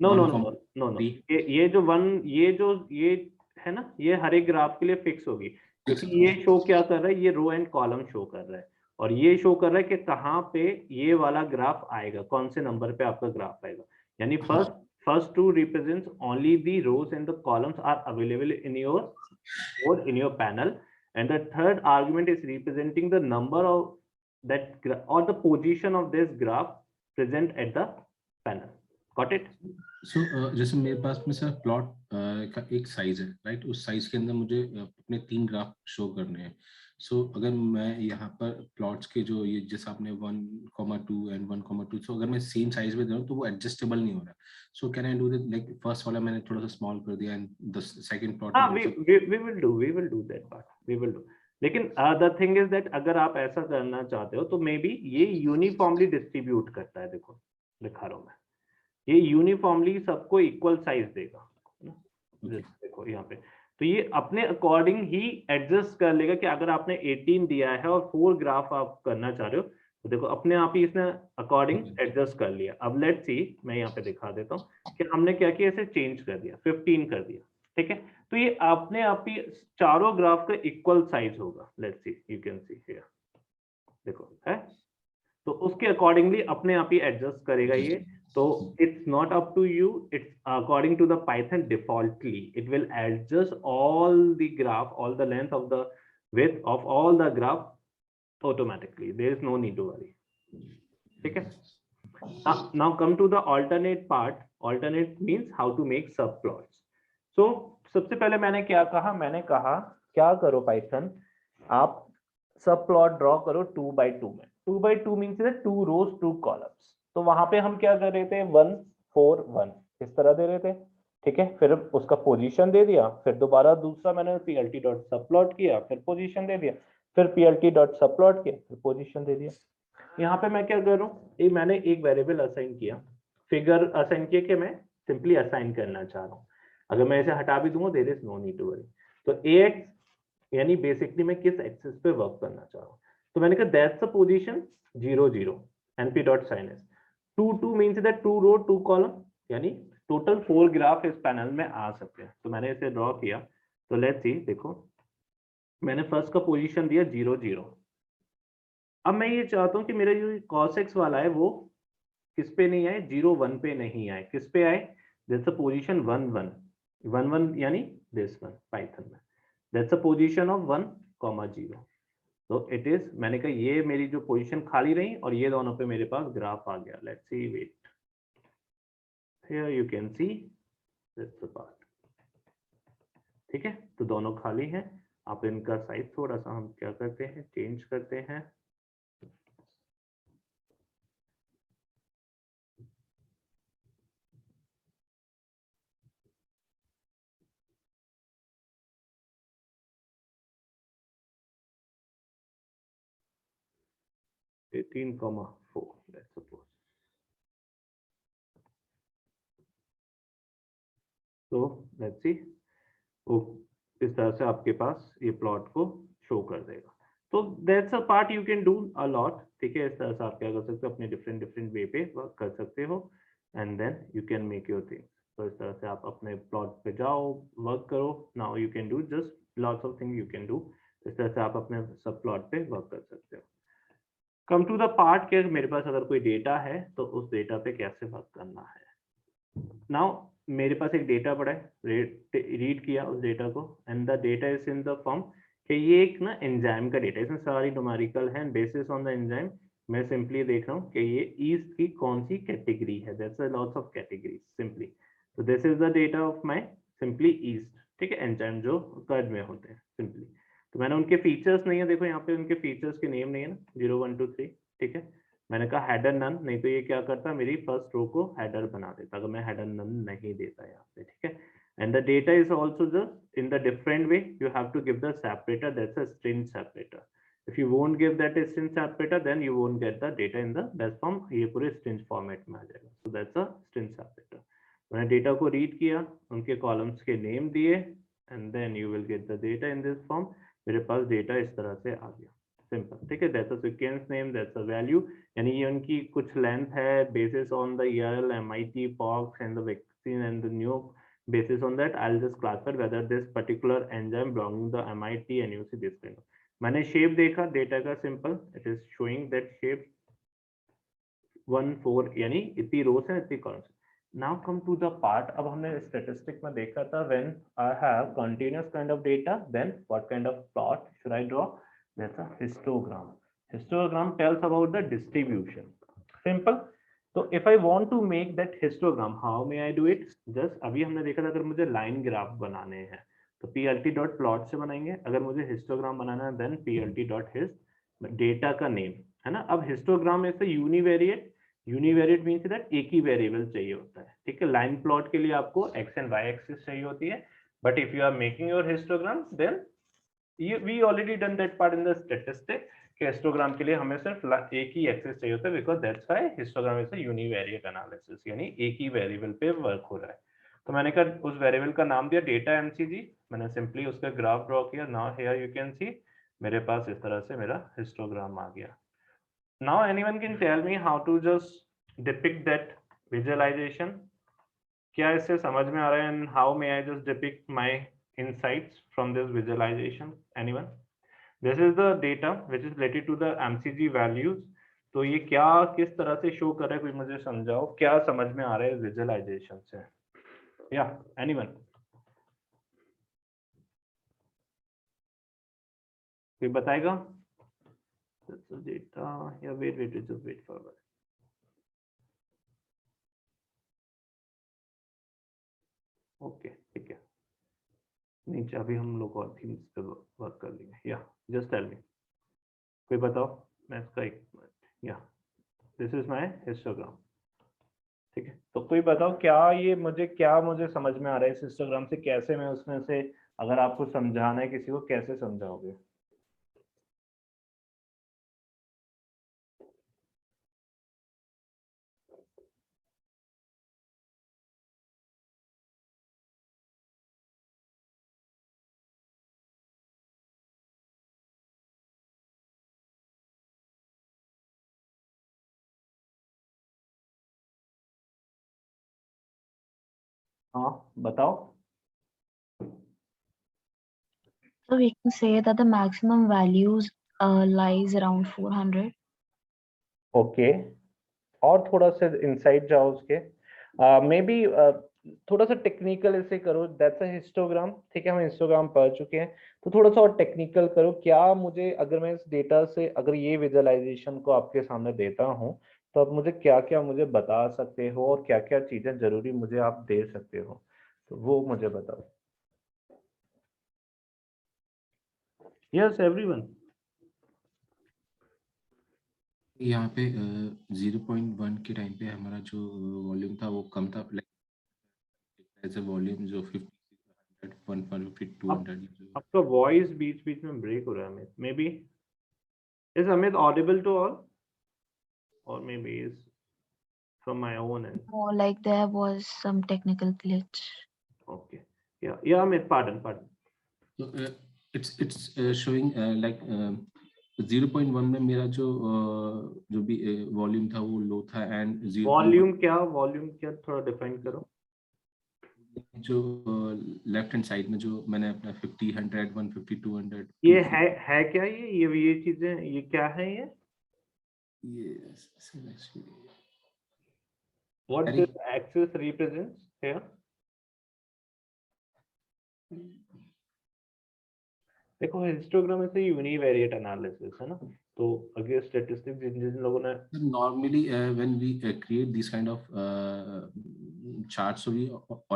no no no no no, ये जो ये है ना, ये हर एक ग्राफ के लिए फिक्स होगी, क्योंकि ये शो क्या कर रहा है, ये रो एंड कॉलम शो कर रहा है, और ये शो कर रहा है कि कहाँ पे ये वाला ग्राफ आएगा, कौन से नंबर पे आपका ग्राफ आएगा। यानी first two represents only the rows and the columns are available in your panel, and the third argument is representing the number of that or the position of this graph present at the panel। Got it? So जैसे मेरे पास में सर प्लॉट का एक साइज है, राइट? उस साइज के अंदर मुझे अपने 3 ग्राफ शो करने हैं। सो अगर मैं यहाँ पर प्लॉट्स के जो ये जैसे आपने 1.2 एंड 1.2, सो अगर मैं सेम साइज में दे रहा हूँ तो वो एडजस्टेबल नहीं हो रहा। So can I do that, like first वाला मैंने थोड़ा सा स्मॉल कर दिया and the second plot we will do that part, we will do। लेकिन the thing is that अगर आप ऐसा करना चाहते हो तो मे बी ये यूनिफॉर्मली डिस्ट्रीब्यूट करता है। देखो दिखा रहा हूँ मैं, ये यूनिफॉर्मली सबको इक्वल साइज देगा। देखो यहाँ पे, तो ये अपने अकॉर्डिंग ही एडजस्ट कर लेगा कि अगर आपने 18 दिया है और 4 ग्राफ आप करना चाह रहे हो, तो देखो अपने आप ही इसने अकॉर्डिंग एडजस्ट कर लिया। अब लेट्स सी, मैं यहाँ पे दिखा देता हूँ कि हमने क्या किया, इसे चेंज कर दिया, 15 कर दिया। ठीक है, तो ये अपने आप ही चारों ग्राफ का इक्वल साइज होगा। Let's see, you can see here, देखो है, तो उसके अकॉर्डिंगली अपने आप ही एडजस्ट करेगा ये। तो it's not up to you, it's according to the Python defaultly it will adjust all the graph, all the length of the width of all the graph automatically, there is no need to worry। ठीक है, now come to the alternate part। alternate means how to make subplots। so सबसे पहले मैंने क्या कहा, मैंने कहा क्या करो पाइथन, आप सब प्लॉट ड्रॉ करो 2 by 2 में। 2 by 2 मीन्स 2 rows 2 columns। तो वहां पे हम क्या कर रहे थे, 1 4 1 इस तरह दे रहे थे। ठीक है, फिर उसका पोजीशन दे दिया, फिर दोबारा दूसरा मैंने plt डॉट सब प्लॉट किया, फिर पोजीशन दे दिया, फिर plt डॉट सब प्लॉट किया, फिर पोजीशन दे दिया। यहाँ पे मैं क्या कर रहा हूँ, ये मैंने एक वेरिएबल असाइन किया, फिगर असाइन किया कि मैं सिंपली असाइन करना चाह रहा हूँ। अगर मैं इसे हटा भी दूंगा there is no need to worry. तो ax यानी बेसिकली मैं किस एक्सिस पे वर्क करना चाह रहा हूँ, तो मैंने कहा that's the position 0 0 np dot sine s. 2 2 means that 2 row 2 column, यानी टोटल 4 ग्राफ इस पैनल में आ सकते हैं। तो मैंने इसे ड्रॉ किया, तो लेट्स सी, देखो मैंने फर्स्ट का पोजीशन दिया 0 0। अब मैं ये चाहता हूँ कि मेरा जो cos x वाला है वो किस पे नहीं आए, 0 1 पे नहीं आए, किस पे आए, दैट्स अ पोजीशन 1 1 1 1 यानी दिस वन पाइथन में, दैट्स अ पोजीशन ऑफ 1 0। तो इट इज, मैंने कहा ये मेरी जो पोजीशन खाली रही और ये दोनों पे मेरे पास ग्राफ आ गया। Let's see, wait, here you can see this part. ठीक है, तो दोनों खाली हैं। आप इनका साइज थोड़ा सा हम क्या करते हैं, चेंज करते हैं। ये 3,4 लेट्स सपोज। तो लेट्स सी, वो इस तरह से आपके पास ये प्लॉट को शो कर देगा। तो that's a part you can do a lot. ठीक है, इस तरह से आप क्या कर सकते हो, अपने डिफरेंट वे पे वर्क कर सकते हो। and then you can make your things. तो इस तरह से आप अपने प्लॉट पे जाओ, वर्क करो. Now you can do just lots of things you can do. इस तरह से आप अपने सब प्लॉट पे वर्क कर सकते हो. कम टू द पार्ट के मेरे पास अगर कोई डेटा है तो उस डेटा पे कैसे वर्क करना है. नाउ मेरे पास एक डेटा पड़ा है, रीड किया उस डेटा को, and the data is in the form कि ये एक ना एंजाइम का डेटा, इसमें सारी न्यूमेरिकल है. बेसिस ऑन द एंजाइम मैं सिंपली देख रहा हूँ कि ये ईस्ट की कौन सी कैटेगरी है. That's a lots of categories simply. तो this is the data of my simply yeast. ठीक है, एंजाइम जो कर्ड में होते हैं सिंपली. तो मैंने उनके फीचर्स नहीं है, देखो यहाँ पे उनके फीचर्स के नेम नहीं है ना, 0 1 2 3. ठीक है, मैंने कहा हेडर नन, नहीं तो ये क्या करता, मेरी फर्स्ट रो को हेडर बना देता अगर मैं हेडर नन नहीं देता यहाँ पे. ठीक है, and the data is also just in the different way. You have to give the separator, that's a string separator. If you won't give that string separator then you won't get the data in the best form. ये पूरे स्ट्रिंग फॉर्मेट में आ जाएगा. So that's a string separator. मैंने डेटा को रीड किया, उनके कॉलम्स के नेम दिए, and then you will get the data in this form. मेरे पास डेटा इस तरह से आ गया. सिंपल. ठीक है, that's a sequence name, that's a value, यानी ये उनकी कुछ लेंथ है. Basis on the ERL, MIT, POX and the vaccine and the new basis on that I'll just classify whether this particular enzyme belonging to the MIT and UC this kind of. मैंने शेप देखा डेटा का, simple, it is showing that shape 1 4, यानी इतनी रोज है इतनी columns. Now come to the part. अब हमने स्टैटिस्टिक में देखा था when I have continuous kind of data then what kind of plot should I draw. That's a histogram. Histogram tells about the distribution. Simple. So if I want to make that histogram, how may I do it? Just अभी हमने देखा था अगर मुझे लाइन ग्राफ बनाने हैं तो plt.plot से बनाएंगे. अगर मुझे हिस्टोग्राम बनाना है then plt.hist, डेटा का नेम है ना. अब histogram is univariate. Univariate means that एक ही वेरिएबल चाहिए होता है. ठीक है, लाइन प्लॉट के लिए आपको x एंड y एक्सिस चाहिए होती है. But if you are making your histogram then we already done that part in the statistic. Histogram के लिए हमें सिर्फ एक ही एक्सिस चाहिए होता है, because that's why histogram is a univariate analysis, यानी एक ही वेरिएबल पे वर्क हो रहा है. तो मैंने कहा उस वेरिएबल का नाम दिया डेटा mcg. मैंने सिंपली उसका ग्राफ ड्रॉ किया. Now here you can see मेरे पास इस तरह से मेरा हिस्टोग्राम आ गया. Now anyone can tell me how to just depict that visualization. क्या इससे समझ में आ रहा है, and how may I just depict my insights from this visualization? Anyone? This is the data which is related to the MCG values. तो ये क्या किस तरह से शो कर रहा है, कोई मुझे समझाओ, क्या समझ में आ रहा है विजुअलाइजेशन से. या एनीवन, कोई बताएगा? डेटा या wait just wait for. Okay ठीक है, नीचे अभी हम लोग और थीम्स पे वर्क कर लेंगे. या जस्ट टेल मी, कोई बताओ. मैं इसका एक मिनट. या दिस इज माय हिस्टोग्राम. ठीक है, तो कोई बताओ क्या ये मुझे समझ में आ रहा है इस हिस्टोग्राम से. कैसे मैं उसमें से, अगर आपको समझाना है किसी को, कैसे समझाओगे? हाँ बताओ. So we can say that the maximum values lies around 400. Okay, और थोड़ा सा इनसाइड जाओ उसके. मे बी थोड़ा सा टेक्निकल इसे करो. That's a histogram. ठीक है, हम हिस्टोग्राम पढ़ चुके हैं, तो थोड़ा सा और टेक्निकल करो. क्या मुझे, अगर मैं इस डेटा से अगर ये विजुअलाइजेशन को आपके सामने देता हूँ तो आप मुझे क्या क्या मुझे बता सकते हो, और क्या क्या चीजें जरूरी मुझे आप दे सकते हो, तो वो मुझे बताओ. Yes everyone. यहाँ पे 0.1 के टाइम पे हमारा जो वॉल्यूम था वो कम था. एज अ वॉल्यूम जो 50 100 150 200. आपका वॉइस बीच बीच में ब्रेक हो रहा है. Amit, maybe is Amit audible to all, or maybe is from my own end? More like there was some technical glitch. Okay. Yeah, Amit, pardon. So it's showing like 0.1 में मेरा जो भी वॉल्यूम था वो लो था, एंड वॉल्यूम क्या थोड़ा डिफाइन करो। जो लेफ्ट हैंड साइड में जो मैंने अपना 50, 100, 150, 200 ये है क्या, ये चीजें, ये क्या है ये? What Harry? this axis represents here? देखो हिस्टोग्राम से यूनिवेरिएट एनालिसिस है ना, तो अगर स्टैटिस्टिक्स जिन लोगों ने normally when we create these kind of charts, so we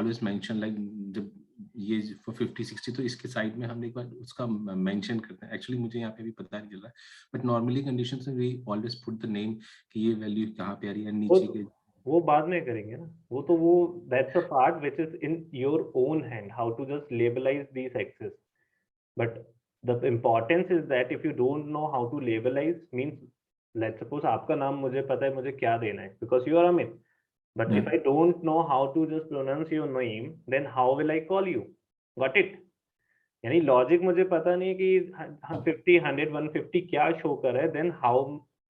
always mention like जब ये for 50 60 तो इसके साइड में हम एक बार उसका मेंशन करते हैं। एक्चुअली मुझे यहाँ पे भी पता नहीं चल रहा, बट नॉर्मली कंडीशंस में we always put the name कि ये वैल्यू कहाँ पे आ रही है नीचे के। वो बाद में करेंगे ना, वो that's a part which is in your own hand, how to just labelize these axes. But the importance is that if you don't know how to labelize, means let's suppose आपका नाम मुझे पता है मुझे क्या देना है because you are Amit, but if I don't know how to just pronounce your name, then how will I call you? Got it? यानी लॉजिक मुझे पता नहीं कि 50 100 150 क्या शो कर रहा है, then how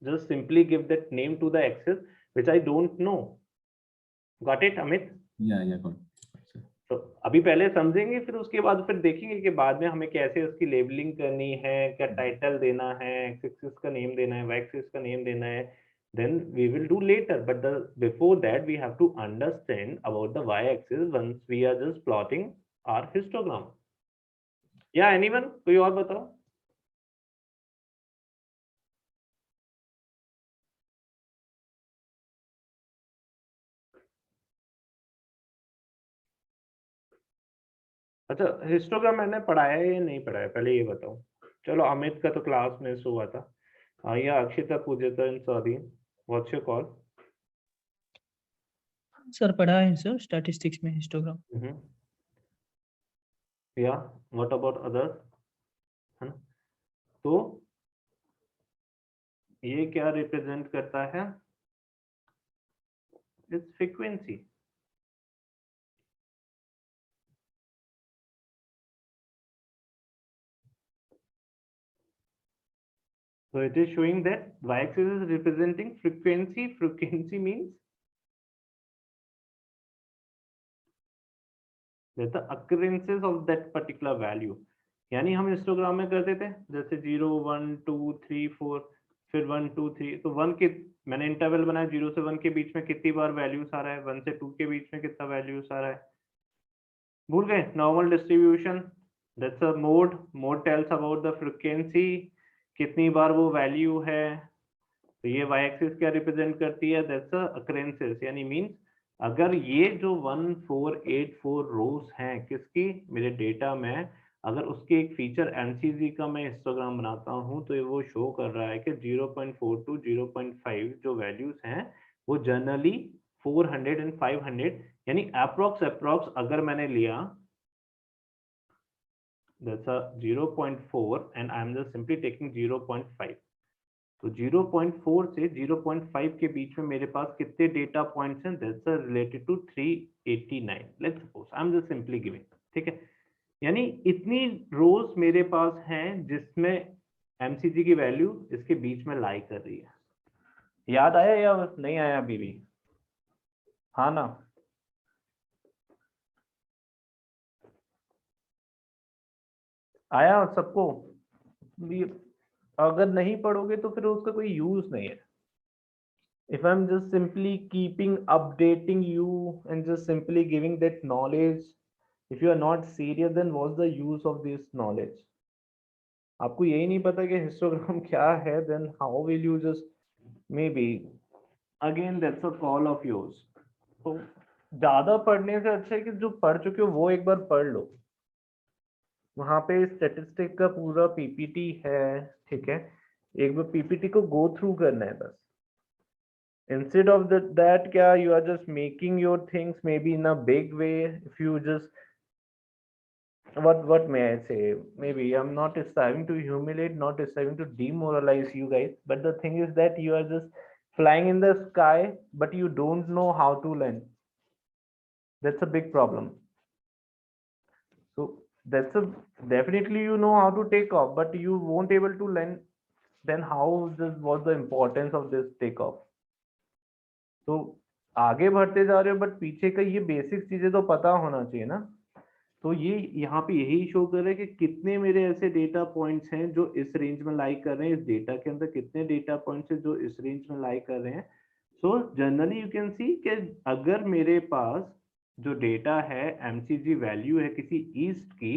just simply give that name to the axis which I don't know. Got it, Amit? Yeah, got it. तो अभी पहले समझेंगे, फिर उसके बाद फिर देखेंगे कि बाद में हमें कैसे उसकी लेबलिंग करनी है, क्या टाइटल देना है, एक्सिस का नेम देना है, वाई एक्सिस का नेम देना है, then we will do later, but before that we have to understand about the y axis once we are just plotting our histogram. Yeah, anyone? कोई और बताओ। अच्छा, हिस्टोग्राम मैंने पढ़ाया है या नहीं पढ़ाया, पहले ये बताओ। चलो अमित का तो क्लास में सो हुआ था, या Akshita Pujita in sorry, what's your call? Sir पढ़ा है सर स्टैटिस्टिक्स में हिस्टोग्राम। या व्हाट अबाउट अदर्स, है ना? तो ये क्या रिप्रेजेंट करता है? It's frequency. So it is showing that y-axis is representing frequency. Frequency means that the occurrences of that particular value. यानी हम हिस्टोग्राम में करते थे जैसे 0 1 2 3 4, फिर 1 2 3, तो 1 के मैंने इंटरवल बनाया, 0 से 1 के बीच में कितनी बार वैल्यूज आ रहा है, 1 से 2 के बीच में कितना वैल्यूज आ रहा है, भूल गए? Normal distribution, that's a mode tells about the frequency, कितनी बार वो वैल्यू है। तो ये y एक्सिस क्या रिप्रेजेंट करती है? दैट्स अकरेंसेस, यानी मींस अगर ये जो 1484 रोज हैं किसकी, मेरे डेटा में, अगर उसके एक फीचर MCG का मैं हिस्टोग्राम बनाता हूं तो ये वो शो कर रहा है कि 0.4 to 0.5 जो वैल्यूज हैं वो जनरली 400 and 500, यानी अप्रोक्स अगर मैंने लिया that's a 0.4 and I am just simply taking 0.5, तो 0.4 से 0.5 के बीच में मेरे पास कितने डेटा पॉइंट्स हैं? That's related to 389, let's suppose I am just simply giving, ठीक है? यानी इतनी रोज मेरे पास हैं जिसमें MCG की वैल्यू इसके बीच में लाई कर रही है। याद आया या नहीं आया अभी भी? हाँ ना? आया सबको? अगर नहीं पढ़ोगे तो फिर उसका कोई यूज नहीं है। If I'm just simply keeping updating you and just simply giving that knowledge, if you are not serious, then what's the use of this knowledge? आपको यही नहीं पता कि हिस्टोग्राम क्या है, then how will you just, maybe again that's a call of yours. तो ज्यादा पढ़ने से अच्छा है कि जो पढ़ चुके हो वो एक बार पढ़ लो, वहां पे स्टैटिस्टिक का पूरा PPT है, ठीक है? एक बार PPT को गो थ्रू करना है बस। Instead of that kya, you are just making your things maybe in a big way. If you just what may I say, maybe I'm not striving to humiliate, not striving to demoralize you guys, but the thing is that you are just flying in the sky but you don't know how to land. That's a big problem. So that's a definitely you know how to take off but you won't able to land then how was the importance of this takeoff? तो आगे बढ़ते जा रहे हो बट पीछे का ये बेसिक चीजें तो पता होना चाहिए ना। तो ये यहाँ पे यही शो कर रहा है कि कितने मेरे ऐसे डेटा पॉइंट्स हैं जो इस रेंज में लाई कर रहे हैं, इस डेटा के अंदर कितने डेटा पॉइंट्स हैं जो इस रेंज में लाई कर रहे हैं। सो जनरली यू कैन सी कि अगर मेरे पास जो डेटा है एमसीजी वैल्यू है किसी ईस्ट की,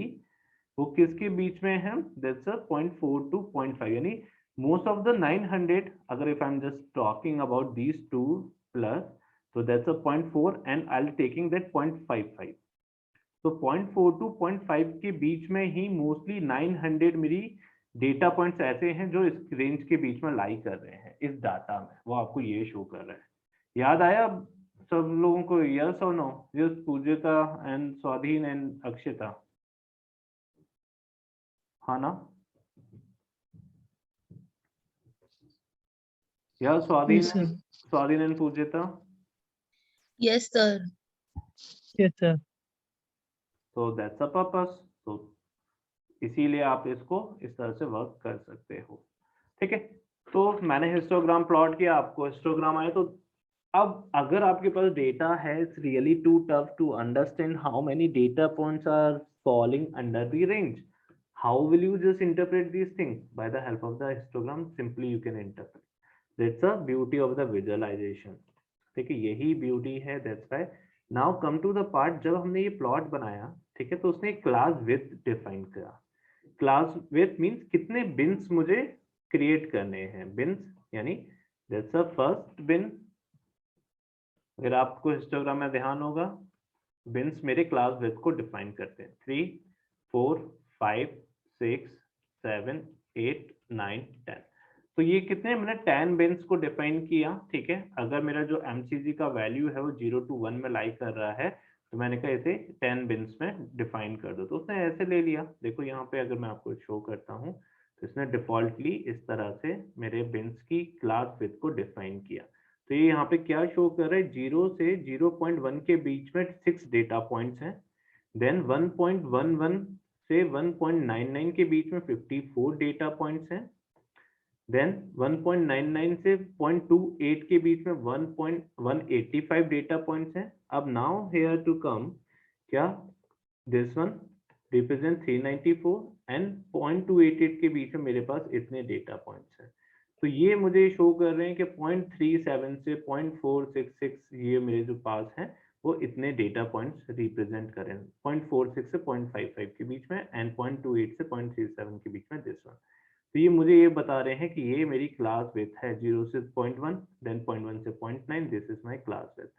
वो किसके बीच में है, दैट्स अ 0.4 to 0.5, यानी most of the 900, अगर if I'm just talking about these two plus, so that's a 0.4 and I'll taking that 0.55. तो 0.4 to 0.5 के बीच में ही मोस्टली 900 मेरी डेटा पॉइंट्स ऐसे हैं जो इस रेंज के बीच में लाई कर रहे हैं इस डाटा में, वो आपको ये शो कर रहा है। याद आया सब लोगों को? यस और no? Yes Pujita and Swadhin and Akshita, हाँ ना? या Swadhin, Yes, sir. Swadhin and Pujita? Yes, sir. Yes, sir. तो दैट्स अ पर्पस, तो इसीलिए आप इसको इस तरह से वर्क कर सकते हो। ठीक है, तो मैंने हिस्टोग्राम प्लॉट किया, आपको हिस्टोग्राम आया। तो अब अगर आपके पास डेटा है, it's really too tough to understand how many data points are falling under the range. How will you just interpret this things? By the help of the histogram, simply you can interpret. That's a beauty of the visualization. ठीक है, यही ब्यूटी है। That's why now come to the part, जब हमने ये प्लॉट बनाया, ठीक है, तो उसने क्लास विड्थ डिफाइन किया। क्लास विड्थ मींस कितने बिन्स मुझे क्रिएट करने हैं, बिन्स यानी दैट्स अ फर्स्ट बिन। अगर आपको हिस्टोग्राम में ध्यान होगा, बिन्स मेरे क्लास विड्थ को डिफाइन करते हैं। 3 4 5 6 7 8 9 10। तो ये कितने, मैंने 10 बिन्स को डिफाइन किया। ठीक है, अगर मेरा जो एमसीजी का वैल्यू है वो 0 to 1 में लाई कर रहा है, तो मैंने कहा इसे 10 बिन्स में डिफाइन कर दो, तो उसने ऐसे ले लिया। देखो यहाँ पे अगर मैं आपको शो करता हूँ, तो इसने डिफॉल्टली इस तरह से मेरे बिन्स की क्लास विड्थ को डिफाइन किया। तो ये यहाँ पे क्या शो कर रहा है, 0 से 0.1 के बीच में 6 डेटा पॉइंट्स हैं। देन 1.11 से 1.99 के बीच में 54 डेटा पॉइंट्स हैं। देन 1.99 से 0.28 के बीच में 1.185 डेटा पॉइंट्स हैं। अब नाउ हेयर टू कम, क्या दिस वन रिप्रेजेंट 394 एंड 0.288 के बीच में मेरे पास इतने डेटा पॉइंट्स हैं। तो ये मुझे शो कर रहे हैं कि 0.37 से 0.466 ये मेरे जो पास हैं वो इतने डेटा पॉइंट्स रिप्रेजेंट करें, 0.46 से 0.55 के बीच में एंड 0.28 से 0.37 के बीच में दिस वन। तो ये मुझे ये बता रहे हैं कि ये मेरी क्लास विड्थ है 0 से 0.1, देन 0.1 से 0.9, this is my class width.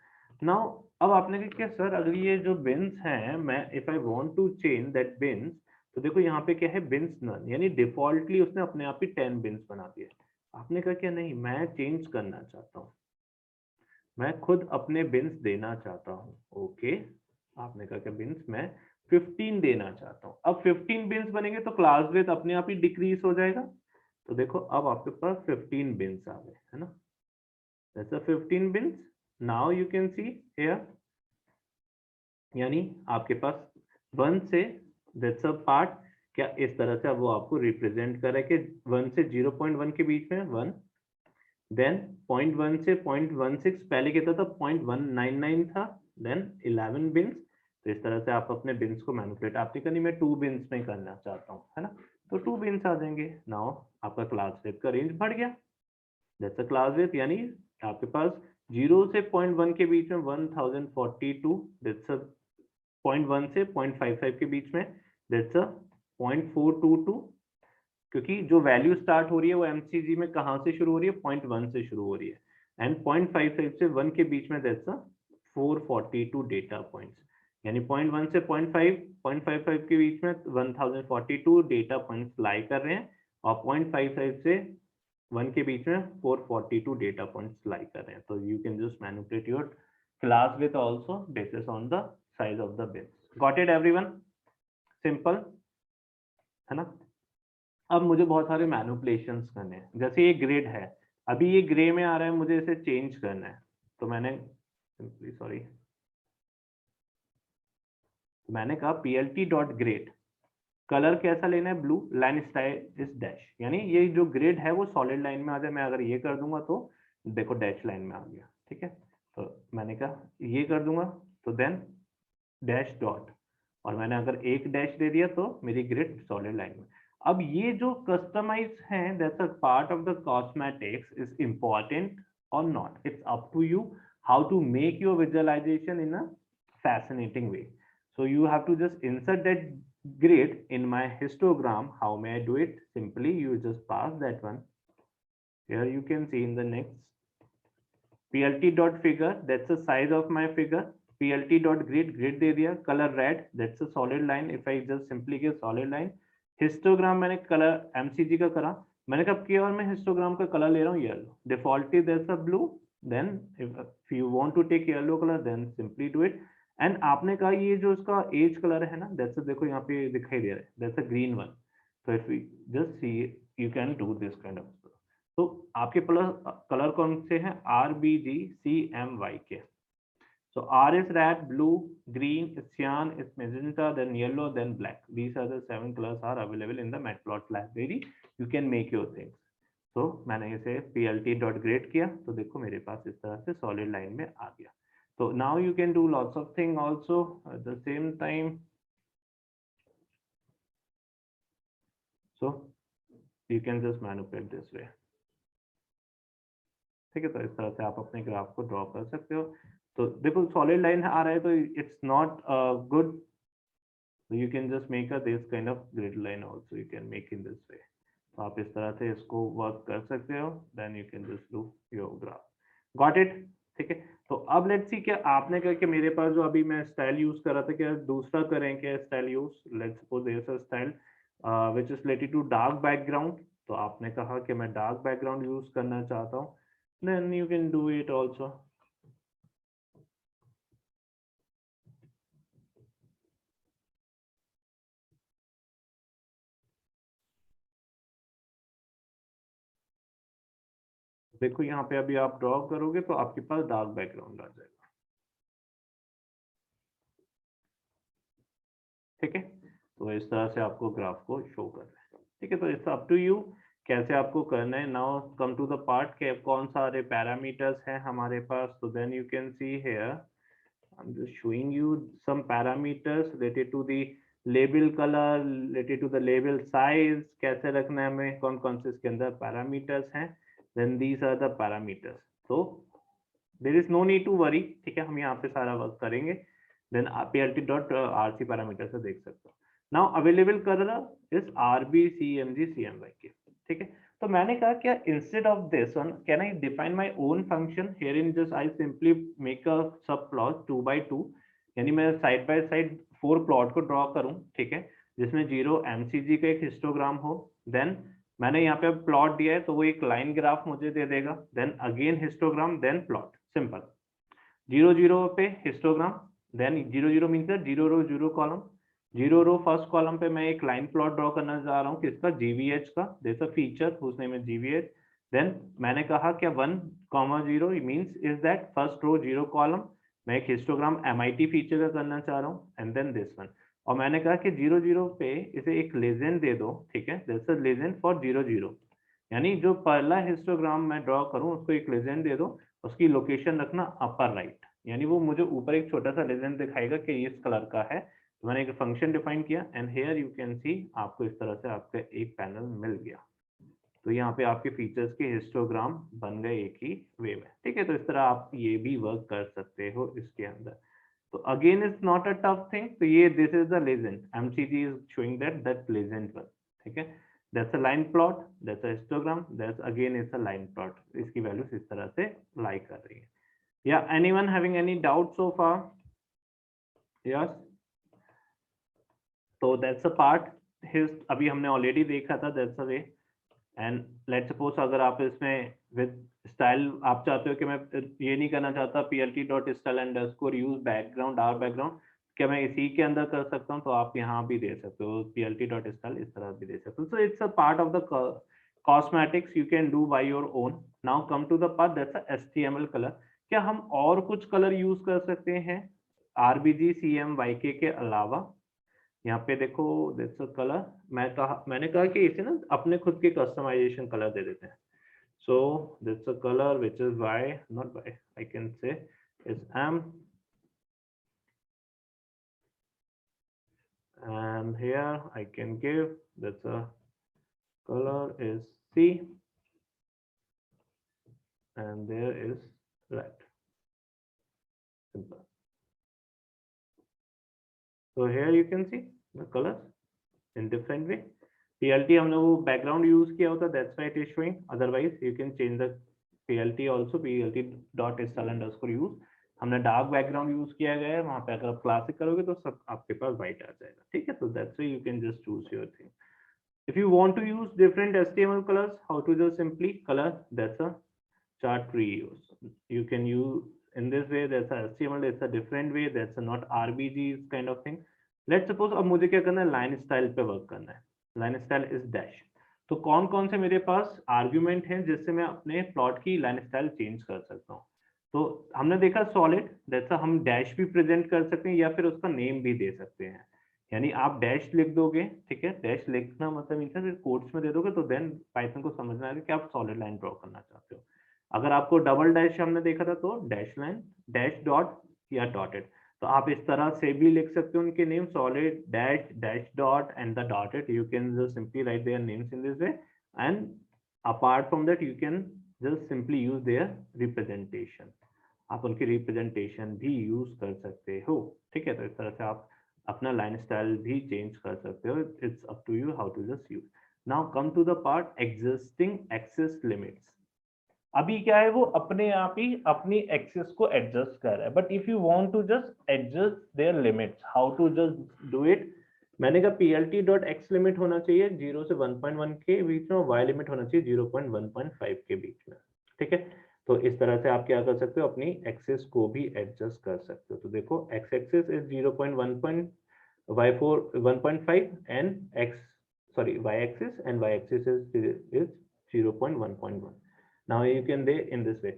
Now अब आपने कहा कि सर अगर ये जो बिन्स हैं, मैं if I want to change that bins, तो देखो यहाँ पे क्या है, बिन्स नन, यानी डिफॉल्टली उसने अपने आप ही 10 बिन्स बना दिए। आपने कहा क्या नहीं, मैं चेंज करना चाहता हूँ, मैं खुद अपने बिन्स देना चाहता हूँ। ओके, आपने कहा कि बिन्स मैं 15 देना चाहता हूँ। अब 15 बिन्स बनेंगे तो क्लास विड्थ अपने आप ही डिक्रीज हो जाएगा। तो देखो अब आपके पास 15 बिन्स आ गए, है ना? That's a 15 beans. Now you can see here, यानी आपके पास 1 से दैट्स अ पार्ट, क्या इस तरह से अब वो आपको रिप्रेजेंट कर रहा है कि 1 से 0.1 के बीच में 1, देन 0.1 से 0.16, पहले कितना था 0.199 था, देन 11 बिन्स। तो इस तरह से आप अपने बिन्स को मैनिपुलेट, आपने कहा नहीं मैं 2 बिन्स में करना चाहता हूँ, है ना, तो 2 बिन्स आ जाएंगे। नाउ आपका क्लास विड्थ का रेंज बढ़ गया, दैट्स अ क्लास विड्थ, यानी आपके पास 0 से 0.1 के बीच में 1042, दैट्स अ 0.1 से 0.55 के बीच में दैट्स अ 0.422, क्योंकि जो वैल्यू स्टार्ट हो रही है वो एमसीजी में कहाँ से शुरू हो रही है, 0.1 से शुरू हो रही है, एंड 0.55 से 1 के बीच में दैट्स अ 442 डेटा पॉइंट्स, यानी 0.1 से 0.55 के बीच में 1042 डेटा पॉइंट्स लाई कर रहे हैं, और 0.55 से 1 के बीच में 442 डेटा पॉइंट्स लाई कर रहे हैं। तो you can just manipulate your class width also basis on the size of the beans. Got it everyone? Simple है ना? अब मुझे बहुत सारे मैनिपुलेशंस करने हैं, जैसे ये ग्रिड है, अभी ये ग्रे में आ रहा है, मुझे इसे चेंज करना है। तो मैंने सिंपली मैंने कहा plt.grade, कलर कैसा लेना है, blue, line style is dash, यानी ये जो ग्रिड है वो सॉलिड लाइन में आ जाए। मैं अगर ये कर दूंगा तो देखो डैश लाइन में आ गया, ठीक है। तो मैंने कहा ये कर दूंगा तो देन डैश डॉट, और मैंने अगर एक डैश दे दिया तो मेरी ग्रिड सॉलिड लाइन में। अब ये जो कस्टमाइज है, that's a part of the cosmetics, is important और not, it's up to you how to make your visualization in a fascinating way. So you have to just insert that grid in my histogram. How may I do it? Simply you just pass that one. Here you can see in the next plt dot figure, that's the size of my figure. Plt dot grid, grid दे दिया, color red, that's a solid line. If I just simply give solid line, histogram मैंने color mcg का करा, मैंने कब किया, और मैं histogram का color ले रहा हूँ yellow, defaultly that's a blue. Then if you want to take yellow color, then simply do it. And आपने कहा ये जो इसका एज कलर है ना, दैट्स देखो यहाँ पे दिखाई दे रहा है, दैट्स अ ग्रीन वन. तो if you just see you can do this kind of. तो आपके कलर कौन से हैं, RBGCMYK. So R is red, blue, green, cyan, is magenta, then yellow, then black. These are the 7 colors are available in the Matplotlib library. You can make your things. So मैंने इसे plt.grade किया तो देखो मेरे पास इस तरह से solid line में आ गया. So now you can do lots of things also at the same time. So you can just manipulate this way. ठीक है, तो इस तरह से आप अपने ग्राफ को ड्रॉ कर सकते हो. तो देखो सॉलिड लाइन आ रहा है तो it's not good. You can just make a this kind of grid line also. You can make in this way. तो आप इस तरह से इसको वर्क कर सकते हो. Then you can just do your graph. Got it? ठीक है. तो अब लेट्स सी क्या आपने कहा कि मेरे पास जो अभी मैं स्टाइल यूज कर रहा था, क्या दूसरा करें क्या style use. Let's suppose there is a style which is related to dark background. तो आपने कहा कि मैं डार्क बैकग्राउंड यूज करना चाहता हूँ. Then you can do it also. देखो यहाँ पे अभी आप ड्रॉ करोगे तो आपके पास डार्क बैकग्राउंड आ जाएगा. ठीक है, तो इस तरह से आपको ग्राफ को शो करना है. ठीक है, तो इट्स अप टू यू कैसे आपको करना है. Now come to the part के कौन सारे पैरामीटर्स हैं हमारे पास. तो then you can see here I am just showing you some parameters related to the label colour, related to the label size, कैसे रखना है हमें, कौन कौन से इसके अंदर पैरामीटर्स हैं. Then these are the parameters. तो there is no need to worry. ठीक है, हम यहाँ पे सारा वर्क करेंगे. देन plt.rc पैरामीटर से देख सकते हो. Now available colour is RBCMGCMYK. ठीक है, तो मैंने कहा क्या instead of this one can I define my own function here in just I simply make a सब प्लॉट 2x2, यानी मैं साइड बाय साइड 4 प्लॉट को ड्रॉ करूं. ठीक है, जिसमें 0 MCG का एक हिस्टोग्राम हो. देन मैंने यहाँ पे प्लॉट दिया है तो वो एक लाइन ग्राफ मुझे दे देगा. Then again histogram, then plot. Simple. 0 0 पे histogram, then 0 0 means 0 row 0 column. 0 row first column पे मैं एक लाइन प्लॉट ड्रॉ करना चाह रहा हूँ किसका, GVH का. There is a feature whose name is GVH. Then मैंने कहा क्या 1,0 means is that first row 0 column. मैं एक हिस्टोग्राम MIT फीचर का करना चाह रहा हूँ. And then this one. और मैंने कहा कि 0 0 पे इसे एक लेजेंड दे दो. ठीक है, दैट्स अ लेजेंड फॉर 0 0, यानी जो पहला हिस्टोग्राम मैं ड्रॉ करूं उसको एक लेजेंड दे दो. उसकी लोकेशन रखना अपर राइट, यानी वो मुझे ऊपर एक छोटा सा लेजेंड दिखाएगा कि इस कलर का है. तो मैंने एक फंक्शन डिफाइन किया एंड हियर यू कैन सी आपको इस तरह से आपका एक पैनल मिल गया. तो यहाँ पे आपके फीचर्स के हिस्टोग्राम बन गए एक ही वे में. ठीक है, तो इस तरह आप ये भी वर्क कर सकते हो इसके अंदर. तो again it's not a tough thing. तो ये this is the legend, MCG is showing that legend one. ठीक है, that's a line plot, that's a histogram, that's again it's a line plot. इसकी वैल्यूज इस तरह से लाई कर रही है. या anyone having any doubt so far? Yes, तो दैट्स अ पार्ट अभी हमने ऑलरेडी देखा था. That's a way. And let's suppose अगर आप इसमें विद स्टाइल आप चाहते हो कि मैं ये नहीं करना चाहता plt.style_ use background are background, क्या मैं इसी के अंदर कर सकता हूँ. तो आप यहाँ भी दे सकते हो plt.style इस तरह भी दे सकते हो. So it's a part of the cosmetics you can do by your own. Now come to the part that's a HTML colour. क्या हम और कुछ कलर यूज कर सकते हैं RBGCMYK के अलावा? यहाँ पे देखो दैट्स अ कलर, मैंने कहा कि इसे ना अपने खुद के कस्टमाइजेशन कलर दे देते हैं. So that's a color which is Y, not Y, I can say is M, and here I can give that's a color is C, and there is red. Simple. So here you can see the colors in different way. PLT हमने वो background use किया होता, that's why it is showing. Otherwise you can change the PLT also, PLT.style_use. हमने डार्क बैकग्राउंड यूज किया गया है, वहां पे अगर आप क्लासिक करोगे तो सब आपके पास व्हाइट आ जाएगा. ठीक है, तो that's why you can just choose your thing. If you want to use different HTML colours, how to just simply colour, that's a chart tree use. You can use in this way, that's a HTML, it's a different way, that's a not RBG kind of thing. Let's suppose अब मुझे क्या करना है, लाइन स्टाइल पे वर्क करना है. Line style is dash. तो कौन कौन से मेरे पास आर्ग्यूमेंट हैं जिससे मैं अपने प्लॉट की लाइन स्टाइल चेंज कर सकता हूँ. तो हमने देखा सॉलिड, दैट्स हम डैश भी प्रेजेंट कर सकते हैं या फिर उसका नेम भी दे सकते हैं. यानी आप डैश लिख दोगे, ठीक है, डैश लिखना मतलब मीन्स फिर कोट्स में दे दोगे, तो देन पाइथन को समझना है कि आप सॉलिड लाइन ड्रॉ करना चाहते हो. अगर आपको डबल डैश हमने देखा था तो डैश लाइन, डैश डॉट या डॉटेड. तो आप इस तरह से भी लिख सकते हो उनके name, solid, dash, dash dot and the dotted. You can just simply write their names in this way, and apart from that you can just simply use their representation. आप उनकी रिप्रेजेंटेशन भी यूज कर सकते हो. ठीक है, तो इस तरह से आप अपना लाइन स्टाइल भी चेंज कर सकते हो. It's up to you how to just use. Now come to the part existing axes limits. अभी क्या है, वो अपने आप ही अपनी एक्सेस को एडजस्ट कर रहा है. But if you want to just adjust their limits, how to just do it. मैंने कहा plt.x लिमिट होना चाहिए 0 से 1.1 के बीच में, y लिमिट होना चाहिए 0.1.5 के बीच में. ठीक है, तो इस तरह से आप क्या कर सकते हो, अपनी एक्सेस को भी एडजस्ट कर सकते हो. तो देखो x axes is 1.5 and y axes and y axes is 0.1.1. Now you can they in this way.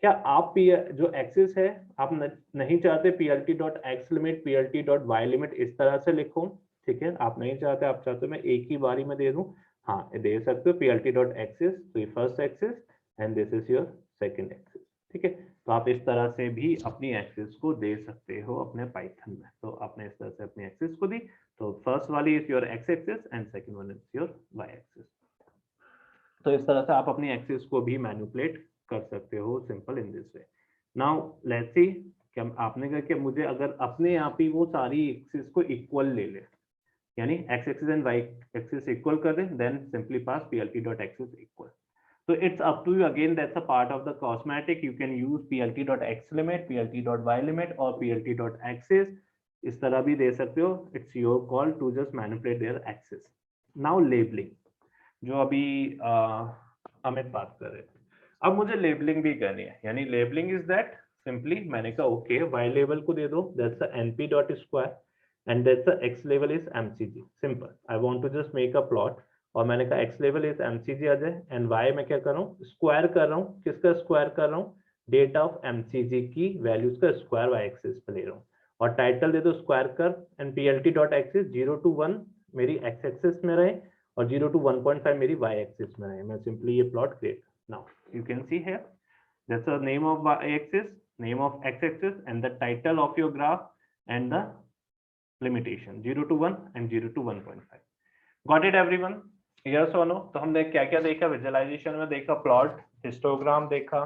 क्या आप जो एक्सेस है आप नहीं चाहते plt.x लिमिट plt.y लिमिट इस तरह से लिखो. ठीक है, आप नहीं चाहते, आप चाहते हो मैं एक ही बारी में दे दूं, हाँ दे सकते हो. plt.axis तो ये first axes and this is your second axes. ठीक है, तो आप इस तरह से भी अपनी एक्सेस को दे सकते हो अपने पाइथन में. तो आपने इस तरह से अपनी एक्सेस को दी, तो फर्स्ट वाली is your x axes and second one is your y axes. तो इस तरह से आप अपनी एक्सेस को भी मैनिपुलेट कर सकते हो, simple in this way. Now let's see कि आपने कहा कि मुझे अगर अपने आप ही वो सारी एक्सेस को इक्वल ले ले, यानी x axis and y axis equal कर दे, then simply pass plt.axis equal. तो it's up to you again, that's a part of the cosmetic. You can use plt.x limit, plt.y limit और plt.axis. इस तरह भी दे सकते हो. It's your call to just manipulate their axes. Now labeling, जो अभी अमित बात कर रहे थे, अब मुझे लेबलिंग भी करनी है. यानी लेबलिंग इज दैट सिंपली मैंने कहा ओके y लेबल को दे दो, that's a np.square and that's a x लेवल is mcg. Simple, I want to just make a plot और मैंने कहा x लेवल इज mcg आ जाए एंड y मैं क्या कर रहा हूँ, स्क्वायर कर रहा हूँ. किसका स्क्वायर कर रहा हूँ, डेटा ऑफ mcg की वैल्यूज का स्क्वायर y एक्सिस पे ले रहा हूँ. और टाइटल दे दो स्क्वायर कर एंड plt.axis 0 to 1 मेरी x एक्सिस में रहे और 0 to 1.5 मेरी y एक्सिस में रहे. मैं सिंपली ये plot create. Now you can see here that's the name of y axis, name of x axis and the title of your graph and the limitation 0 to 1 and 0 to 1.5. Got it everyone? Yes और नो? तो हमने क्या क्या देखा विजुअलाइजेशन में, देखा प्लॉट, हिस्टोग्राम देखा,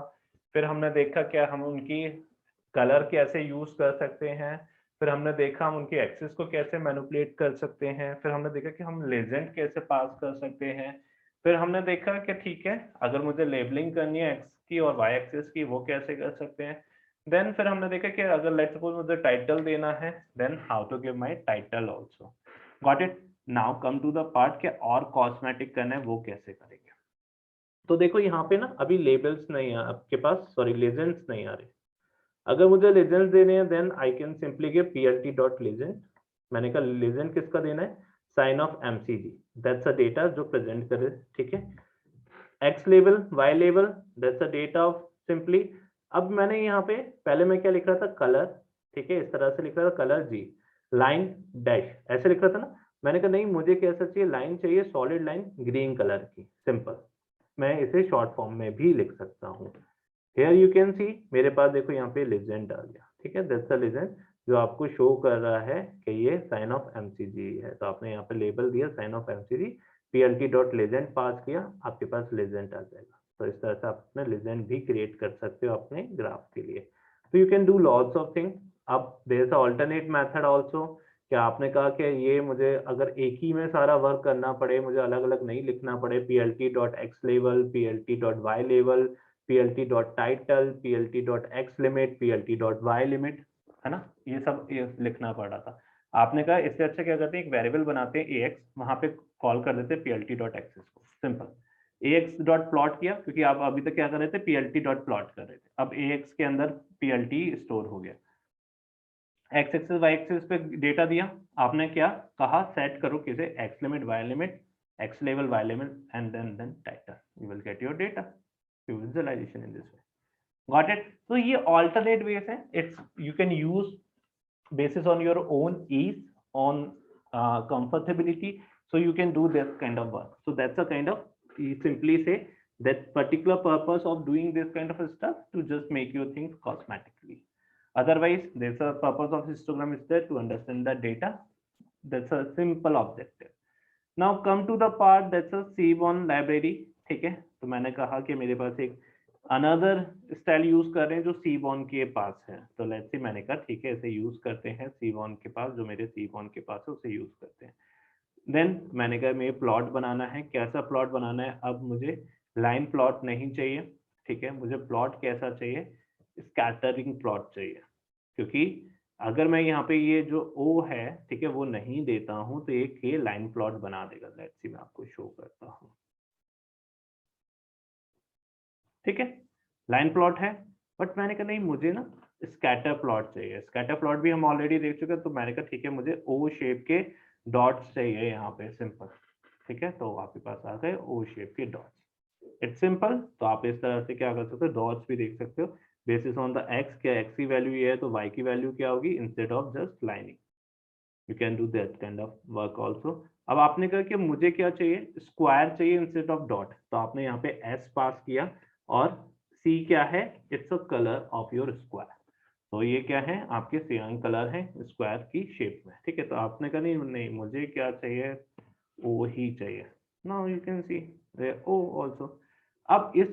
फिर हमने देखा क्या हम उनकी कलर कैसे यूज कर सकते हैं, फिर हमने देखा हम उनकी एक्सेस को कैसे मैनिपुलेट कर सकते हैं, फिर हमने देखा कि हम लेजेंड कैसे पास कर सकते हैं, फिर हमने देखा कि ठीक है अगर मुझे लेबलिंग करनी है एक्स की और वाई एक्सेस की, वो कैसे कर सकते हैं. देन फिर हमने देखा कि अगर लेट्स सपोज मुझे टाइटल देना है, then how to give my title also. Got it? Now come to the part के और कॉस्मेटिक करना है, वो कैसे करेंगे. तो देखो यहाँ पे ना अभी लेबल्स नहीं है आपके पास, सॉरी लेजेंड्स नहीं आ रहे. अगर मुझे लेजेंड्स देने हैं then I can simply give plt.legend. मैंने कहा लेजेंड किसका देना है, sine of mcg, that's a data जो प्रेजेंट करे. ठीक है, x label, y label, that's a data of simply. अब मैंने यहाँ पे पहले मैं क्या लिख रहा था, कलर. ठीक है, इस तरह से लिख रहा था कलर g. लाइन डैश ऐसे लिख रहा था ना, मैंने कहा नहीं मुझे कैसा चाहिए, लाइन चाहिए सॉलिड लाइन ग्रीन कलर की, सिंपल। मैं इसे शॉर्ट फॉर्म में भी लिख सकता हूँ। हियर यू कैन सी, मेरे पास देखो यहाँ पे लेजेंड आ गया, ठीक है, दैट्स द लेजेंड जो आपको शो कर रहा है कि ये साइन ऑफ एमसीजी है। तो आपने यहाँ पे लेबल दिया साइन ऑफ एमसीजी, plt.legend पास किया, आपके पास लेजेंड आ जाएगा। तो इस तरह से आप अपने लेजेंड भी क्रिएट कर सकते हो अपने ग्राफ के लिए। तो you can do lots of thing. अब there is alternate method also. क्या आपने कहा कि ये मुझे अगर एक ही में सारा वर्क करना पड़े, मुझे अलग अलग नहीं लिखना पड़े, plt.x level, plt.y level, plt.title, plt.x limit, plt.y limit, है ना, ये सब ये लिखना पड़ रहा था। आपने कहा इससे अच्छा क्या करते हैं, एक वेरिएबल बनाते हैं ax, वहां पे कॉल कर देते हैं plt.axis को, सिंपल। ax डॉट प्लॉट किया, क्योंकि आप अभी तक क्या कर रहे थे, plt डॉट प्लॉट कर रहे थे, अब ax के अंदर plt स्टोर हो गया। x एक्सिस y एक्सिस पे डेटा दिया, आपने क्या कहा, सेट करो किसे, x limit, y limit, x लेवल, y limit and then title, you will get your data visualisation in this way. Got it? So ये alternate ways है, it's you can use basis on your own ease, on comfortability, so you can do this kind of work. So that's a kind of, you simply say that particular purpose of doing this kind of stuff to just make your things cosmetically. Otherwise, there's a purpose of histogram is there to understand the data. That's a simple objective. Now come to the part that's a Seaborn library, ठीक है। तो मैंने कहा कि मेरे पास एक अनदर स्टाइल यूज कर रहे हैं जो सीबॉन के पास है, तो लेट्स सी, मैंने कहा ठीक है इसे यूज करते हैं, सीबॉन के पास, जो मेरे सीबॉन के पास है उसे यूज करते हैं। देन मैंने कहा मुझे प्लॉट बनाना है, कैसा प्लॉट बनाना है, अब मुझे लाइन प्लॉट नहीं चाहिए, ठीक है, मुझे प्लॉट कैसा चाहिए, स्कैटरिंग प्लॉट चाहिए, क्योंकि अगर मैं यहाँ पे ये जो ओ है, ठीक है, वो नहीं देता हूँ तो एक ये लाइन प्लॉट बना देगा। लेट्स सी, मैं आपको शो करता हूँ, ठीक है, लाइन प्लॉट है, बट मैंने कहा नहीं मुझे ना स्कैटर प्लॉट चाहिए। स्कैटर प्लॉट भी हम ऑलरेडी देख चुके हैं, तो मैंने कहा ठीक है मुझे ओ शेप के डॉट्स चाहिए यहाँ पे, सिंपल, ठीक है। तो आपके पास आ गए ओ शेप के डॉट्स, इट्स सिंपल। तो आप इस तरह से क्या कर सकते हो, डॉट्स भी देख सकते हो बेसिस ऑन द एक्स, क्या एक्स की वैल्यू ये है तो वाई की वैल्यू क्या होगी, instead of just lining, you can do that kind of work also. अब आपने कहा कि मुझे क्या चाहिए, स्क्वायर चाहिए इंस्टेड ऑफ डॉट, तो आपने यहाँ पे एस पास किया, और सी क्या है, it's a colour of your square, तो ये क्या है, आपके सियान कलर है स्क्वायर की शेप में, ठीक है। तो आपने कहा नहीं नहीं मुझे क्या चाहिए, ओ ही चाहिए, now you can see O also. अब इस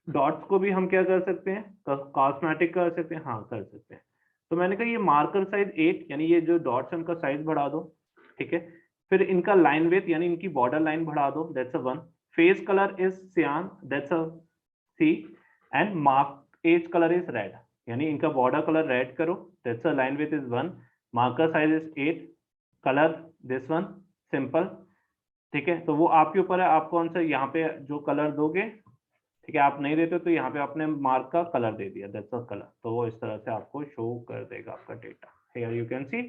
डॉट्स को भी हम क्या कर सकते हैं, कॉस्मेटिक कर सकते हैं, हाँ कर सकते हैं। तो मैंने कहा ये मार्कर साइज 8, यानी ये जो डॉट्स है उनका साइज बढ़ा दो, ठीक है। फिर इनका लाइन विड्थ यानी इनकी बॉर्डर लाइन बढ़ा दो, that's a 1। Face colour is cyan, that's a C, and mark edge colour is red, यानी इनका बॉर्डर कलर रेड करो, that's a line width is 1, marker size is 8, colour this one, simple, ठीक है। तो वो आपके ऊपर है, आप कौन सा यहाँ पे जो कलर दोगे, ठीक है। आप नहीं देते तो यहाँ पे आपने मार्क का कलर दे दिया, दैट्स अ कलर, तो वो इस तरह से आपको शो कर देगा आपका data. Here you can see,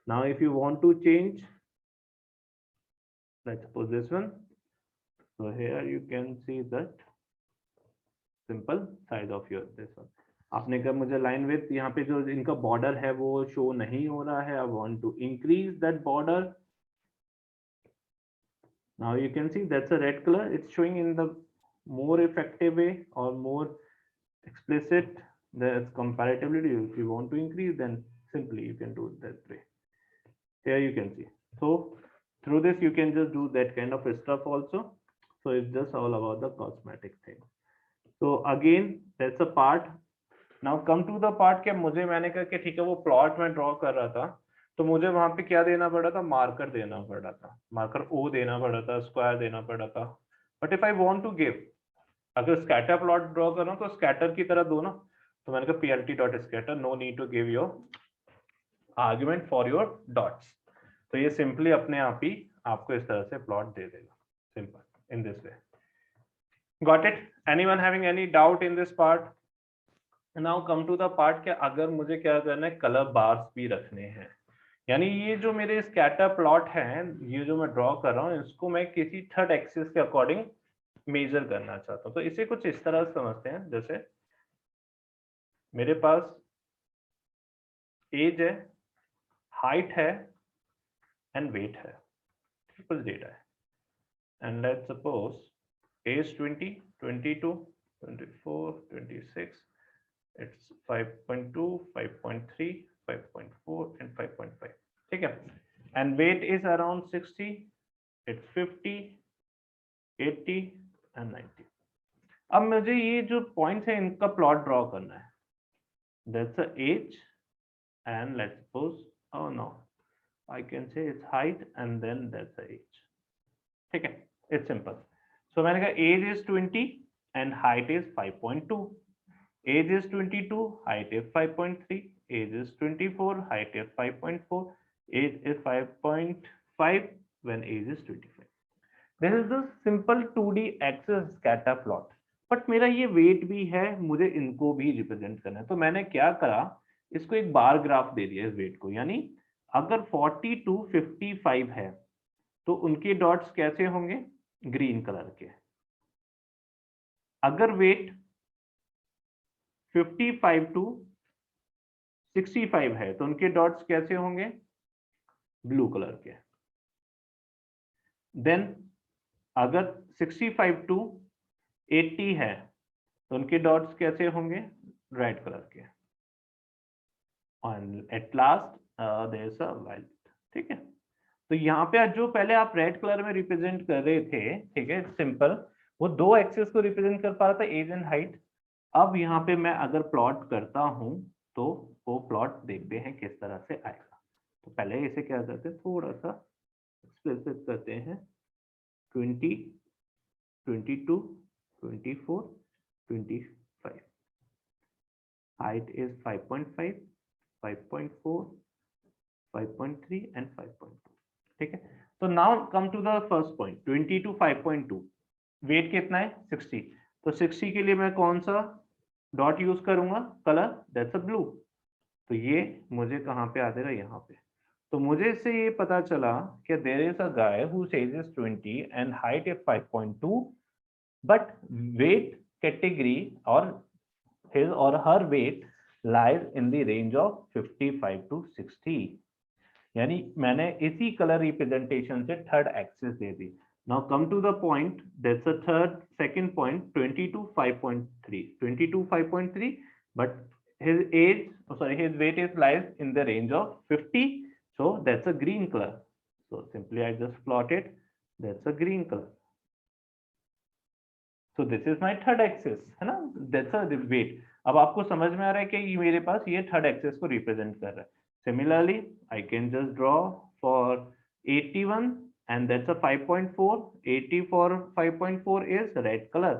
now if you want to change, let's suppose this one, so here you can see that simple size of your this one। आपने कहा मुझे लाइन विड्थ यहाँ पे जो इनका बॉर्डर है वो शो नहीं हो रहा है, I want to increase that border, now you can see that's a red color, it's showing in the more effective way or more explicit, that's comparatively, if you want to increase then simply you can do it that way। Here you can see, so through this you can just do that kind of stuff also, so it's just all about the cosmetic thing। so again that's a part। now come to the part कि मुझे, मैंने कहा कि ठीक है वो प्लॉट में ड्रॉ कर रहा था, तो मुझे वहां पे क्या देना पड़ा था, मार्कर देना पड़ा था, मार्कर ओ देना पड़ा था, स्क्वायर देना पड़ा था। But if I want to give, अगर स्कैटर प्लॉट ड्रॉ कर रहा हूँ तो स्कैटर की तरह दो ना, तो मैंने कहा plt.scatter, no need to give your argument for your dots, तो ये सिंपली अपने आप ही आपको इस तरह से प्लॉट दे देगा, simple in this way. Got it? Anyone having any doubt in this part? Now come to the part कि अगर मुझे क्या करना है, कलर बार्स भी रखने हैं, यानी ये जो मेरे स्कैटर प्लॉट है, ये जो मैं ड्रॉ कर रहा हूँ, इसको मैं किसी थर्ड एक्सिस के अकॉर्डिंग मेजर करना चाहता हूँ। तो इसे कुछ इस तरह से समझते हैं, जैसे मेरे पास एज है, हाइट है एंड वेट है, कुछ डेटा है, and let's suppose as 20, 22, 24, 26, it's 5.2, 5.3, 5.4 and 5.5, ठीक है, and weight is around 60, it's 50, 80 and 90. अब मुझे ये जो पॉइंट्स है इनका प्लॉट ड्रॉ करना है. That's the age and let's suppose, oh no, I can say it's height and then that's the age. ठीक है, it's simple. So मैंने कहा age is 20 and height is 5.2. Age is 22, height is 5.3. Age is 24, height is 5.4. Age is 5.5 when age is 25. This is the simple 2D axis scatter plot. But मेरा ये वेट भी है, मुझे इनको भी रिप्रेजेंट करना है. तो मैंने क्या करा, इसको एक बार ग्राफ दे दिया इस वेट को. यानी अगर 40 to 55 है तो उनके डॉट्स कैसे होंगे, ग्रीन कलर के. अगर वेट 55 to 65 है तो उनके डॉट्स कैसे होंगे, ब्लू कलर के. देन अगर 65 to 80 है तो उनके डॉट्स कैसे होंगे, रेड कलर के. और at last there is a violet. ठीक है, तो यहाँ पे जो पहले आप रेड कलर में रिप्रेजेंट कर रहे थे, ठीक है, सिंपल, वो दो एक्सिस को रिप्रेजेंट कर पा रहा था, एज एंड हाइट. अब यहाँ पे मैं अगर प्लॉट करता हूं तो वो प्लॉट देखते हैं किस तरह से आएगा. तो पहले इसे क्या करते हैं, थोड़ा सा एक्सप्रेस करते हैं. 20, 22, 24, 25. Height is 5.5, 5.4, 5.3 and 5.2. ठीक है, तो now come to the first point, 20 to 5.2. Weight कितना है, 60. तो 60 के लिए मैं कौन सा डॉट यूज करूंगा, कलर, दैट्स अ ब्लू. तो ये मुझे कहाँ पे आ जाएगा, यहाँ पे. तो मुझे इससे ये पता चला कि there is a guy whose age is 20 and height is 5.2, but weight category or his or her weight lies in the range of 55 to 60. यानी मैंने इसी कलर रिप्रेजेंटेशन से third axis they the. Now come to the point, that's the second point, 20 to 5.3. 20 to 5.3, but his age, his weight is lies in the range of 50, so that's a green color. So simply I just plot it, that's a green color. So this is my third axis, है ना, that's a weight. अब आपको समझ में आ रहा है कि ये मेरे पास ये थर्ड एक्सिस को रिप्रेजेंट कर रहा है. Similarly, I can just draw for 81 and that's a 5.4. 80 for 5.4 is red color.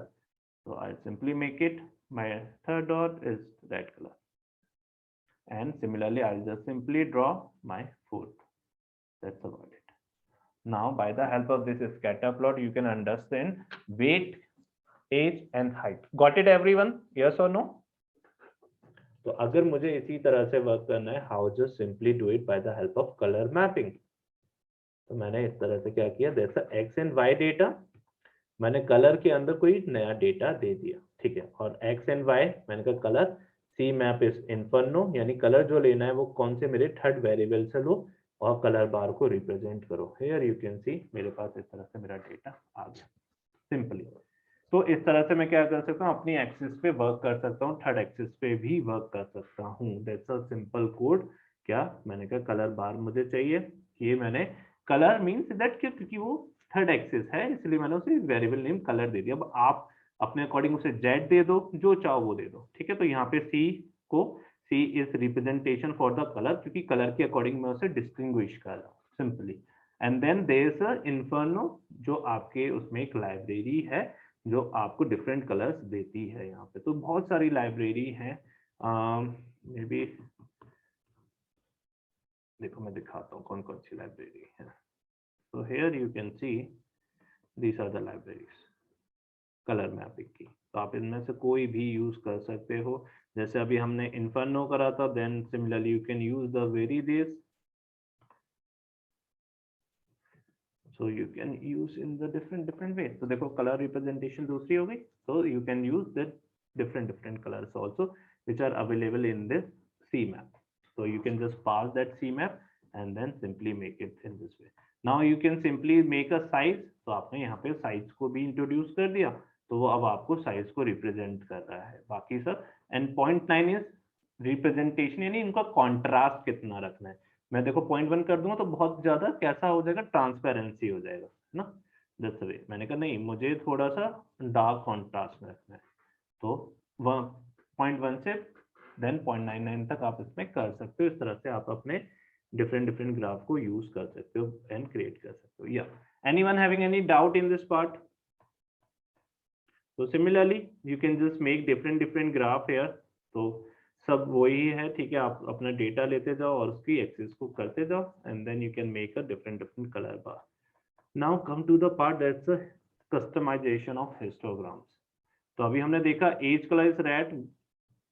So I'll simply make it, my third dot is red color. And similarly, I'll just simply draw my fourth. That's about it. Now, by the help of this scatter plot, you can understand weight, age and height. Got it everyone? Yes or no? तो अगर मुझे इसी तरह से वर्क करना है, how just simply do it by the help of color mapping. तो मैंने इस तरह से क्या किया, जैसा x and y डेटा मैंने कलर के अंदर कोई नया डेटा दे दिया. ठीक है, और x and y मैंने कहा colour C map is inferno, यानी कलर जो लेना है वो कौन से मेरे थर्ड वेरिएबल से लो और कलर बार को रिप्रेजेंट करो. हियर यू कैन सी मेरे पास इस तरह से मेरा डेटा आ गया सिंपली. तो इस तरह से मैं क्या कर सकता हूँ, अपनी एक्सिस पे वर्क कर सकता हूँ, थर्ड एक्सिस पे भी वर्क कर सकता हूँ. That's a simple code. क्या मैंने कहा कलर बार मुझे चाहिए, ये मैंने कलर मीन्स दैट क्योंकि वो थर्ड एक्सिस है इसलिए मैंने उसे वेरिएबल नेम कलर दे दिया. अब आप अपने अकॉर्डिंग उसे जेड दे दो, जो चाहो वो दे दो. ठीक है, तो यहाँ पे सी को, C is representation for the colour, क्योंकि कलर के अकॉर्डिंग मैं उसे डिस्टिंग्विश कर रहा हूँ simply. And then there is a inferno, जो आपके उसमें एक लाइब्रेरी है जो आपको डिफरेंट कलर्स देती है. यहाँ पे तो बहुत सारी लाइब्रेरी है, मे बी देखो मैं दिखाता हूँ कौन कौन सी लाइब्रेरी है. So here you can see these are the libraries colour mapping की. तो आप इनमें से कोई भी यूज कर सकते हो. जैसे अभी हमने इन्फर्नो करा था, then similarly you can use the very this. So you can use in the different ways. तो देखो कलर रिप्रेजेंटेशन दूसरी हो गई. So you can use the different colors also which are available in this C map. So you can just pass that C map and then simply make it in this way. Now you can simply make a size. तो आपने यहाँ पे साइज को भी इंट्रोड्यूस कर दिया, तो वो अब आपको साइज को रिप्रेजेंट कर रहा है। बाकी सर एंड 0.9 इज रिप्रेजेंटेशन, यानी इनका कॉन्ट्रास्ट कितना रखना है। मैं देखो 0.1 कर दूंगा तो बहुत ज्यादा कैसा हो जाएगा, ट्रांसपेरेंसी हो जाएगा ना, दैट्स वे। मैंने कहा नहीं, मुझे थोड़ा सा डार्क कॉन्ट्रास्ट में रखना है, तो 0.1 से देन 0.99 तक आप इसमें कर सकते हो। इस तरह से आप अपने डिफरेंट ग्राफ को यूज कर सकते हो एंड क्रिएट कर सकते हो। या anyone having any doubt in this part? तो similarly you can just make different graph here. तो सब वही है, ठीक है, आप अपना डेटा लेते जाओ और उसकी एक्सेस को करते जाओ and then you can make a different colour bar. Now come to the part that's customisation of histograms. तो अभी हमने देखा edge colour is red,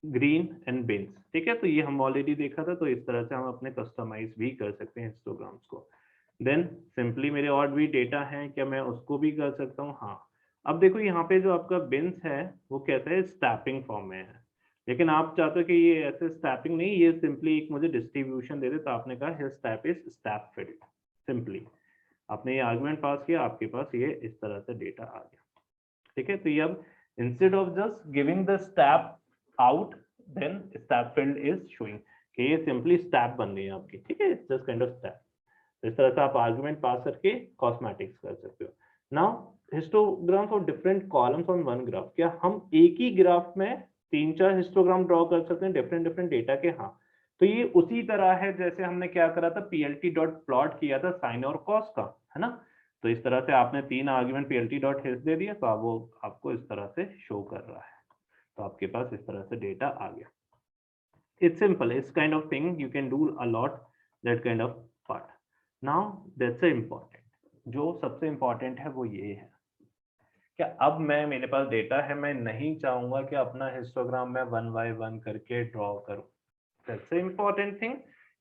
green and bins, ठीक है, तो ये हम ऑलरेडी देखा था। तो इस तरह से हम अपने कस्टमाइज भी कर सकते हैं हिस्टोग्राम्स को। देन सिंपली मेरे और भी डेटा है, क्या मैं उसको भी कर सकता हूँ? हाँ। अब देखो यहाँ पे जो आपका बिन्स है वो कहता है स्टैपिंग फॉर्म में है, लेकिन आप चाहते हो कि ये ऐसे स्टैपिंग नहीं, ये सिंपली एक मुझे डिस्ट्रीब्यूशन दे दे। तो आपने कहा his step is step field, simply आपने ये आर्गुमेंट पास किया, आपके पास ये इस तरह से डेटा आ गया, ठीक है। तो ये अब instead of just giving the step out then step filled is showing, कि ये सिंपली स्टैप बन गई है आपकी, ठीक है, it's just kind of step. इस तरह से आप आर्गुमेंट पास करके कॉस्मेटिक्स कर सकते हो। Now histograms of different columns on one graph, क्या हम एक ही ग्राफ में 3-4 हिस्टोग्राम ड्रॉ कर सकते हैं डिफरेंट डेटा के? हाँ। तो ये उसी तरह है जैसे हमने क्या करा था, plt डॉट प्लॉट किया था साइन और कॉस का, है ना। तो इस तरह से आपने 3 आर्गुमेंट plt डॉट हिस दे दिया, तो अब वो आपको इस तरह से शो कर रहा है, तो आपके पास इस तरह से डेटा आ गया। It's simple, it's kind of thing you can do a lot, that kind of part. Now that's the important, जो सबसे important है वो ये है, क्या अब मैं, मेरे पास डेटा है, मैं नहीं चाहूंगा कि अपना हिस्टोग्राम मैं 1 by 1 करके ड्रॉ करूं। That's the important thing,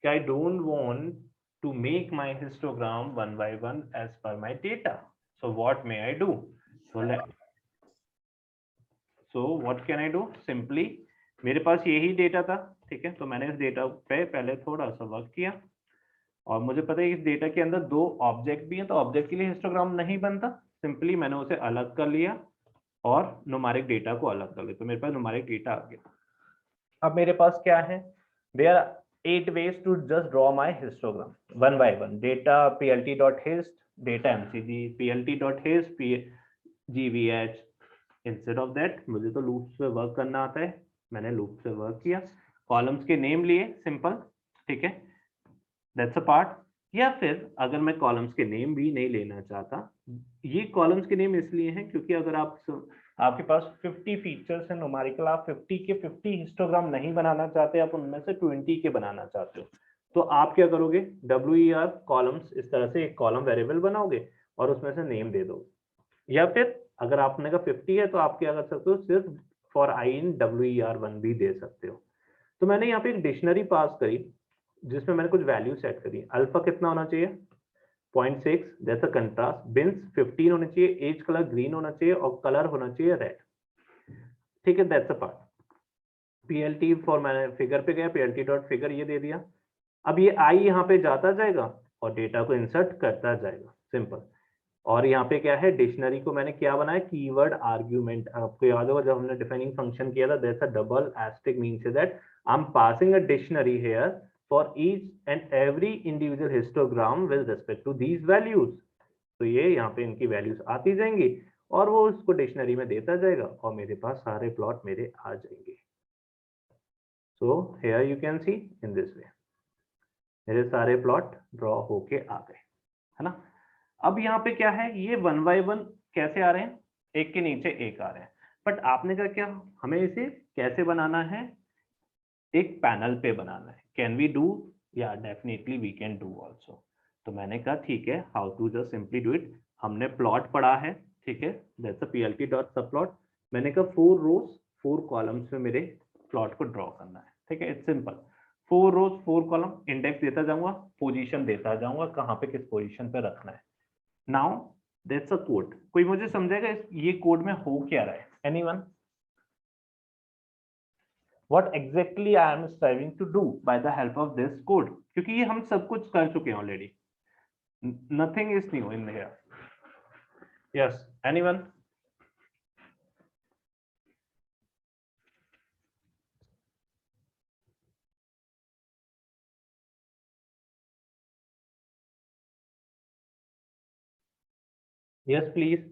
कि I don't want to make my histogram 1 by 1 as per my data. So what may I do? So what can I do? Simply मेरे पास यही डेटा था, ठीक है, तो मैंने इस डेटा पे पहले थोड़ा सा वर्क किया और मुझे पता है इस डेटा के अंदर 2 ऑब्जेक्ट भी हैं, तो ऑब्जेक्ट के लिए हिस्टोग्राम नहीं बनता, सिंपली मैंने उसे अलग कर लिया और न्यूमेरिक डेटा को अलग कर लिया, तो मेरे पास न्यूमेरिक डेटा आ गया। अब मेरे पास क्या है, there are 8 ways to just draw my histogram 1 by 1. data plt.hist, data mcg, plt.hist, gvh. Instead of that मुझे तो लूप्स पे वर्क करना आता है, मैंने लूप से वर्क किया, कॉलम्स के नेम लिए, सिंपल, ठीक है, दैट्स अ पार्ट। या फिर अगर मैं कॉलम्स के नेम भी नहीं लेना चाहता, ये कॉलम्स के नेम इसलिए हैं क्योंकि अगर आपके पास 50 फीचर्स हैं न्यूमेरिकल, आप 50 के 50 हिस्टोग्राम नहीं बनाना चाहते, आप उनमें से 20 के बनाना चाहते हो, तो आप क्या करोगे, WER कॉलम्स, इस तरह से एक कॉलम वेरिएबल बनाओगे और उसमें से नेम दे दोगे। या फिर अगर आपने का 50 है तो आप क्या कर सकते हो, सिर्फ फॉर आई इन WER1 भी दे सकते हो। तो मैंने यहाँ पे एक डिक्शनरी पास करी जिसमें मैंने कुछ वैल्यू सेट करी। अल्फा कितना होना चाहिए, 0.6, दैट्स अ कंट्रास्ट। बिन्स 15 होने चाहिए, एज कलर ग्रीन होना चाहिए और कलर होना चाहिए रेड, ठीक है, that's a part. PLT for, मैंने फिगर पे गया, PLT डॉट फिगर ये दे दिया। अब ये आई यहाँ पे जाता जाएगा और डेटा को इंसर्ट करता जाएगा, सिंपल। और यहाँ पे क्या है, डिक्शनरी को मैंने क्या बनाया, कीवर्ड आर्ग्यूमेंट। आपको याद होगा जब हमने डिफाइनिंग फंक्शन किया था, that's a double asterisk means that I am passing a dictionary here for each and every individual histogram with respect to these values. तो ये यहाँ पे इनकी वैल्यूज आती जाएंगी और वो उसको डिक्शनरी में देता जाएगा और मेरे पास सारे प्लॉट मेरे आ जाएंगे। So here you can C in this वे मेरे सारे प्लॉट ड्रॉ होके आ गए, है ना। अब यहाँ पे क्या है, ये 1 by 1 कैसे आ रहे हैं, एक के नीचे एक आ रहे हैं, बट आपने कहा क्या हमें इसे कैसे बनाना है, एक पैनल पे बनाना है। कैन वी डू, या definitely we can do also. तो मैंने कहा ठीक है, how to just simply do it. हमने प्लॉट पढ़ा है, ठीक है, that's a PLT dot subplot. मैंने कहा 4 रोज 4 कॉलम्स में मेरे प्लॉट को ड्रॉ करना है, ठीक है, it's simple. 4 rows 4 column, index देता जाऊंगा, पोजीशन देता जाऊंगा, कहाँ पे किस पोजीशन पे रखना है। Now that's a code. कोई मुझे समझेगा ये कोड में हो क्या रहा है, anyone? what exactly I am striving to do by the help of this code, क्योंकि ये हम सब कुछ कर चुके हैं already. Nothing is new in here. Yes, anyone? Yes, please.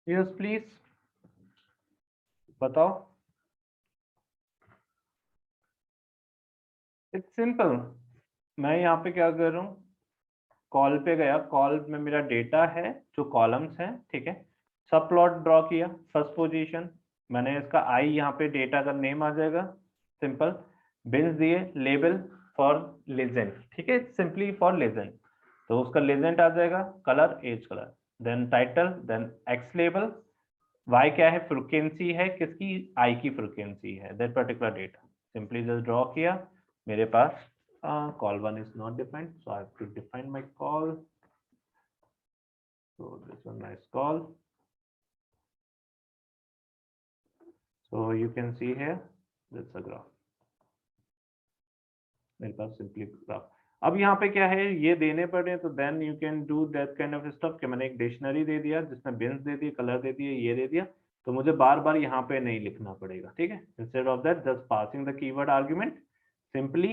Yes, please. बताओ. It's simple. मैं यहाँ पे क्या कर रहा हूँ, कॉल पे गया, कॉल में मेरा डेटा है जो कॉलम्स हैं, ठीक है. सब प्लॉट ड्रॉ किया, फर्स्ट पोजीशन मैंने इसका आई, यहाँ पे डेटा का नेम आ जाएगा, सिंपल. बिन्स दिए, लेबल फॉर लेजेंड, ठीक है, सिंपली फॉर लेजेंड, तो उसका लेजेंड आ जाएगा, colour as colour, then title, then X label, Y क्या है, फ्रीक्वेंसी है किसकी, आई की फ्रीक्वेंसी है, that particular data. Simply just draw किया, मेरे पास call one is not defined, so I have to define my call. So this one is call. So you can see here, that's a graph. मेरे पास सिंपली ग्राफ. अब यहाँ पे क्या है, ये देने पड़े तो then you can do that kind of stuff कि मैंने एक डिक्शनरी दे दिया जिसमें बिन्स दे दिए, कलर दे दिए, ये दे दिया, तो मुझे बार बार यहाँ पे नहीं लिखना पड़ेगा, ठीक है. Instead of that just passing the keyword argument simply.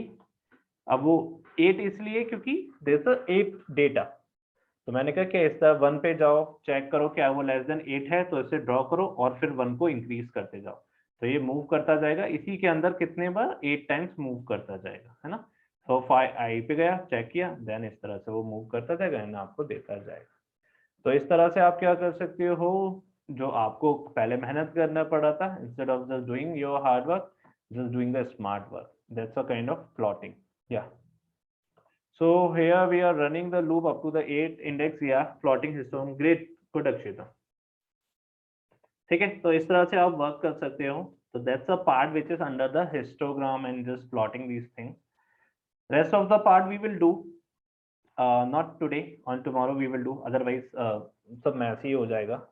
अब वो 8 इसलिए क्योंकि देयर इज 8 डेटा, तो मैंने कहा कि इस तरह 1 पे जाओ, चेक करो क्या वो लेस देन 8 है, तो इसे ड्रॉ करो और फिर 1 को इंक्रीज करते जाओ, तो ये मूव करता जाएगा, इसी के अंदर कितने बार 8 टाइम्स मूव करता जाएगा, है ना. तो 5 आई पे गया, चेक किया, देन इस तरह से वो मूव करता जाएगा एंड आपको देता जाएगा. तो इस तरह से आप क्या कर सकते हो, जो आपको पहले मेहनत करना पड़ा था, instead of just doing your hard work, just doing the smart work. That's a kind of plotting. Yeah. So here we are running the loop up to the 8 index. Yeah, plotting histogram. Great. Good, Akshita. ठीक है, तो इस तरह से आप वर्क कर सकते हो. So that's a part which is under the histogram and just plotting these things. Rest of the part we will do. Not today. On tomorrow we will do. Otherwise, सब messy हो जाएगा.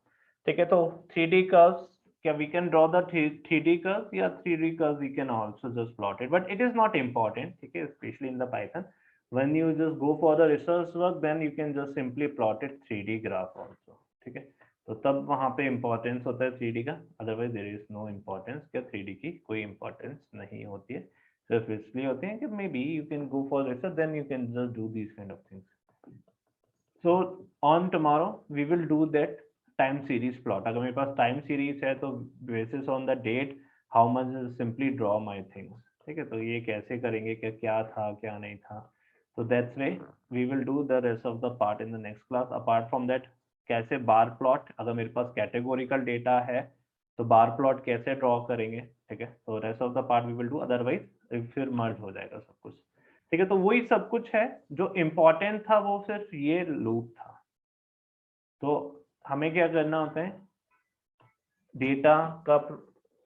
ठीक है, तो 3D curves. Yeah, we can draw the 3D curves. Yeah, 3D curves we can also just plot it, but it is not important. Okay, especially in the Python. When you just go for the research work, then you can just simply plot it 3D graph also. ठीक है, तो तब वहाँ पे importance होता है 3D का. Otherwise there is no importance. क्या 3D की कोई importance नहीं होती है. सिर्फ इसलिए होते हैं कि maybe you can go for research, then you can just do these kind of things. So on tomorrow we will do that time series plot. अगर मेरे पास टाइम सीरीज है तो basis on the date how much simply draw my things. ठीक है, तो ये कैसे करेंगे, क्या था क्या नहीं था. तो that's way we will do the rest of the part in the next class. Apart from that, कैसे बार प्लॉट, अगर मेरे पास कैटेगोरिकल डेटा है तो बार प्लॉट कैसे ड्रॉ करेंगे. ठीक है, तो rest of the part we will do, otherwise फिर मर्ज हो जाएगा सब कुछ. ठीक है, तो वही सब कुछ है जो इम्पोर्टेंट था, वो सिर्फ ये लूप था. तो हमें क्या करना होता है, डेटा का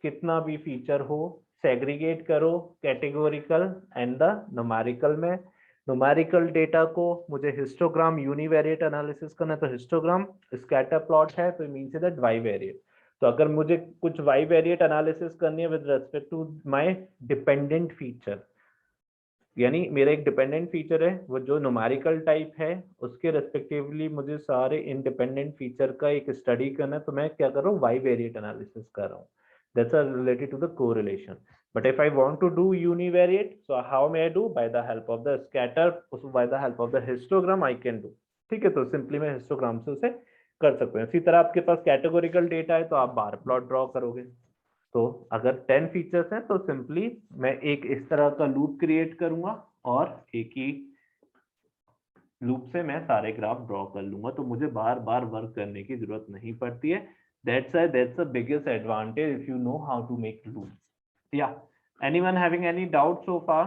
कितना भी फीचर हो, सेग्रीगेट करो कैटेगोरिकल एंड द न्यूमेरिकल में। न्यूमेरिकल डेटा को मुझे हिस्टोग्राम यूनिवेरिएट एनालिसिस करना है तो हिस्टोग्राम, स्कैटर प्लॉट है तो मीन्स दैट वाई वेरिएट। तो अगर मुझे कुछ वाई वेरिएट एनालिसिस करनी है with respect to my dependent feature, यानी मेरा एक डिपेंडेंट फीचर है वो जो न्यूमेरिकल टाइप है, उसके रेस्पेक्टिवली मुझे सारे इंडिपेंडेंट फीचर का एक स्टडी करना है, तो मैं क्या कर रहा हूँ, वाई वेरिएट एनालिसिस कर रहा हूँ। That's related to the correlation. But if I want to do univariate, so how may I do? By the help of the scatter, by the help of the histogram I can do. ठीक है, तो सिंपली मैं हिस्टोग्राम से उसे कर सकते हैं। इसी तरह आपके पास कैटेगोरिकल डेटा है तो आप बार प्लॉट ड्रॉ करोगे। तो अगर 10 फीचर्स हैं तो सिंपली मैं एक इस तरह का लूप क्रिएट करूंगा और एक ही लूप से मैं सारे ग्राफ ड्रॉ कर लूंगा, तो मुझे बार बार वर्क करने की जरूरत नहीं पड़ती है। That's the biggest advantage if you know how to make loops. Yeah. Anyone having any doubt so far?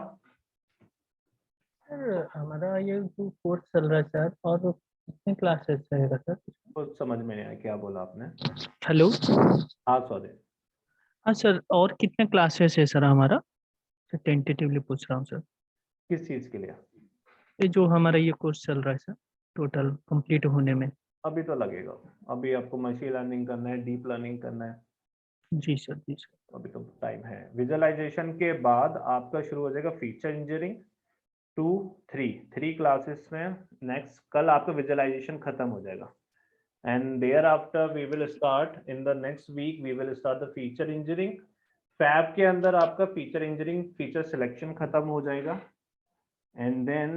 Sir हमारा ये जो कोर्स चल रहा है सर, और कितने क्लासेस रहेगा सर? कुछ समझ में नहीं आया, क्या बोला आपने? हेलो। हाँ सॉरी। हाँ सर, और कितने क्लासेस है सर हमारा? टेंटेटिवली पूछ रहा हूँ सर। किस चीज के लिए? ये जो हमारा ये कोर्स चल रहा है सर, टोटल कंप्लीट होने में। अभी तो लगेगा, अभी आपको मशीन लर्निंग करना है, डीप लर्निंग करना है। जी सर, जी सर। अभी तो टाइम है। विजुअलाइजेशन के बाद आपका शुरू हो जाएगा फीचर इंजीनियरिंग 2, 3 क्लासेस में। नेक्स्ट कल आपका विजुअलाइजेशन खत्म हो जाएगा and thereafter we will start in the next week we will start the feature engineering. फैब के अंदर आपका फीचर इंजीनियरिंग फीचर सिलेक्शन खत्म हो जाएगा एंड देन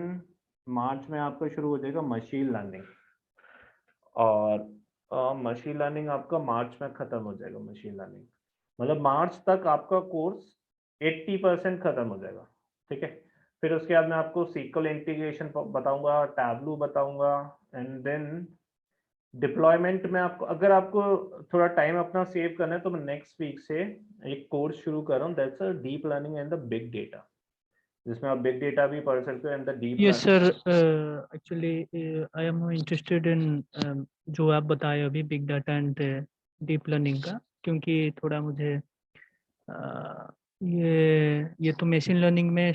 मार्च में आपका शुरू हो जाएगा मशीन लर्निंग, और मशीन लर्निंग आपका मार्च में खत्म हो जाएगा। मशीन लर्निंग मतलब मार्च तक आपका कोर्स 80% खत्म हो जाएगा, ठीक है। फिर उसके बाद मैं आपको सीक्वल इंटीग्रेशन बताऊंगा, टैबलू बताऊंगा एंड देन डिप्लॉयमेंट में आपको, अगर आपको थोड़ा टाइम अपना सेव करना है तो मैं नेक्स्ट वीक से एक कोर्स शुरू कर रहा हूँ, that's a deep learning and the big data, जिसमें आप बिग डेटा भी पढ़ सकते हो and the deep. Yes sir, actually I am interested in जो आप बताए अभी big data and deep learning का, क्योंकि थोड़ा मुझे ये तो मशीन लर्निंग में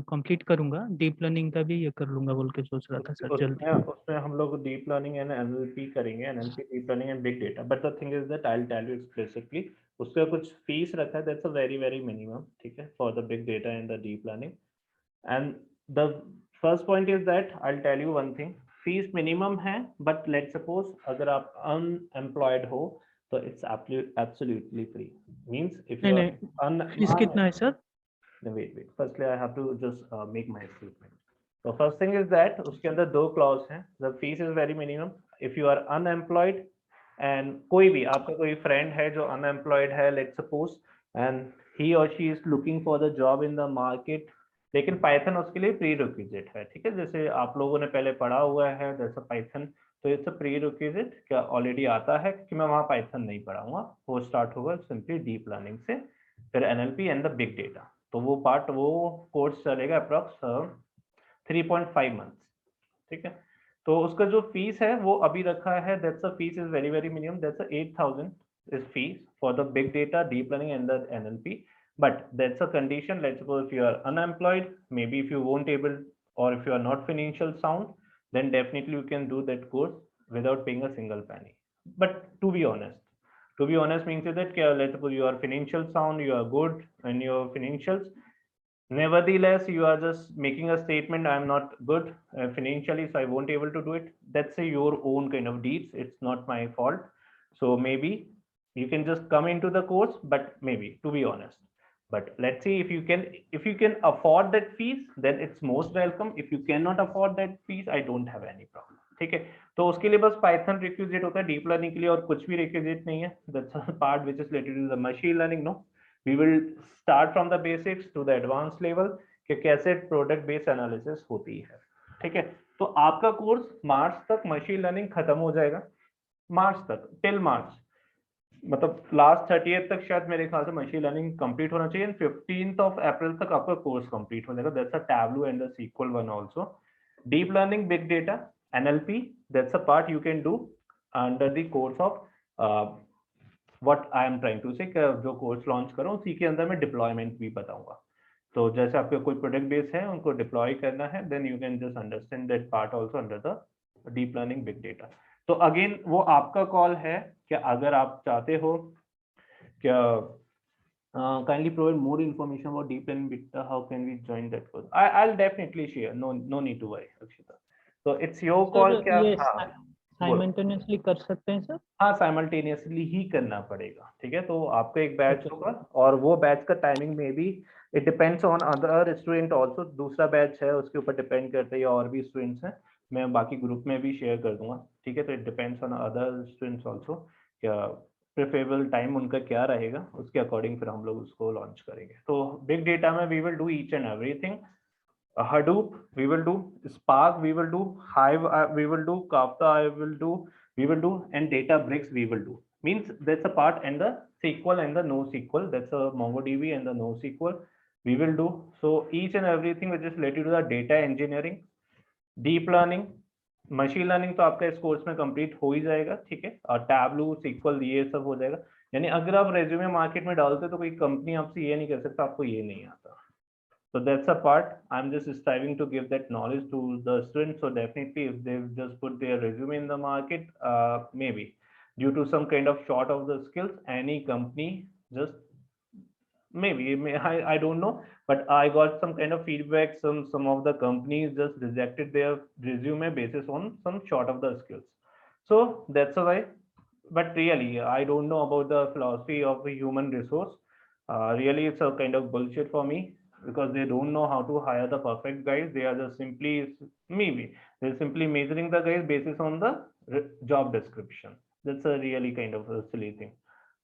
कंप्लीट करूंगा, डीप लर्निंग का भी ये कर लूंगा बोल के सोच रहा था सर जल्दी। उसमें हम लोग डीप लर्निंग एंड एनएलपी करेंगे, NLP deep learning and big data. But the thing is that I will tell you explicitly, उसका कुछ फीस रखा है, that's a very very minimum, ठीक है, for the big data and the deep learning. And the first point is that I will tell you one thing, fees minimum है, बट लेट्स सपोज अगर आप अनएम्प्लॉयड हो तो it's absolutely free. Means if you are fees कितना है sir? wait, firstly I have to just make my statement. So first thing is that उसके अंदर 2 clause हैं, the fees is very minimum if you are unemployed and कोई भी आपका कोई friend है जो unemployed है, let's suppose, and he or she is looking for the job in the market, लेकिन Python उसके लिए prerequisite है, ठीक है। जैसे आप लोगों ने पहले पढ़ा हुआ है जैसे Python, तो इट्स अ prerequisite, क्या ऑलरेडी आता है, क्योंकि मैं वहाँ Python नहीं पढ़ाऊंगा, वो स्टार्ट होगा सिंपली डीप लर्निंग से, फिर NLP and the big data. तो वो पार्ट, वो कोर्स चलेगा अप्रॉक्स 3.5 मंथ्स, ठीक है। तो उसका जो फीस है वो अभी रखा है, that's a fees is very very minimum, that's 8,000 is fees for the big data, deep learning and the NLP. But that's a condition, let's suppose if you are unemployed, maybe if you won't able, or if you are not financial sound, then definitely you can do that course without paying a single penny. But to be honest means that let's suppose you are financial sound, you are good in your financials, nevertheless you are just making a statement, I am not good financially so I won't able to do it, that's your own kind of deeds, it's not my fault. So maybe you can just come into the course, but maybe, to be honest, but let's see if you can afford that fees, then it's most welcome. If you cannot afford that fees, I don't have any problem, ठीक है। तो उसके लिए बस पाइथन रिक्विजिट होता है डीप लर्निंग के लिए, और कुछ भी रिक्विजिट नहीं है, that's part which is related to the machine learning. No, we will start from the basics to the advance level कि कैसे प्रोडक्ट बेस्ड एनालिसिस होती है, ठीक है। तो आपका कोर्स मार्च तक मशीन लर्निंग खत्म हो जाएगा, मार्च तक, टिल मार्च, मतलब लास्ट 30th तक शायद मेरे ख्याल से मशीन लर्निंग कंप्लीट होना चाहिए। 15th अप्रैल तक आपका कोर्स कंप्लीट हो जाएगा, that's a Tableau and the SQL one also. Deep learning, big data, NLP, that's a part you can do under the course of what I am trying to say, जो कोर्स लॉन्च करूँ उसी के अंदर मैं डिप्लॉयमेंट भी बताऊंगा। तो जैसे आपके कोई प्रोडक्ट बेस है, उनको डिप्लॉय करना है, then you can just understand that part also under the deep learning big data. तो अगेन वो आपका कॉल है कि अगर आप चाहते हो क्या kindly provide more information about deep learning big data, how can we join that course? I'll definitely share, no need to worry Akshita, so it's your call sir क्या। ये हाँ बोलो। साइमल्टेनियसली कर सकते हैं सर? हाँ साइमल्टेनियसली ही करना पड़ेगा, ठीक है। तो आपका एक बैच Okay. होगा और वो बैच का टाइमिंग में भी it depends on other student also. दूसरा बैच है उसके ऊपर डिपेंड करता है, और भी स्टूडेंट्स हैं, मैं बाकी ग्रुप में भी शेयर कर दूंगा, ठीक है। तो it depends on other students also, क्या प्रेफरेबल टाइम उनका क्या रहेगा, उसके अकॉर्डिंग फिर हम लोग उसको लॉन्च करेंगे। तो बिग डेटा में we will do each and everything. Hadoop we will do, Spark we will do, Hive we will do, Kafka we will do, and Databricks we will do. Means that's a part, and the SQL and the NoSQL, that's a MongoDB and the NoSQL we will do. So each and everything which is related to the data engineering, deep learning, machine learning तो आपका इस कोर्स में कंप्लीट हो ही जाएगा, ठीक है। और टैबलू सिक्वल ये सब हो जाएगा। यानी अगर आप रेज्यूमे मार्केट में डालते तो कोई कंपनी आपसे ये नहीं कर सकता आपको ये नहीं आता। So that's a part. I'm just striving to give that knowledge to the students. So definitely, if they just put their resume in the market, maybe due to some kind of short of the skills, any company just I don't know, but I got some kind of feedback. Some of the companies just rejected their resume basis on some short of the skills. So that's why. But really, I don't know about the philosophy of the human resource. Really, it's a kind of bullshit for me, because they don't know how to hire the perfect guys. They are just simply maybe they're simply measuring the guys basis on the job description. That's a really kind of a silly thing.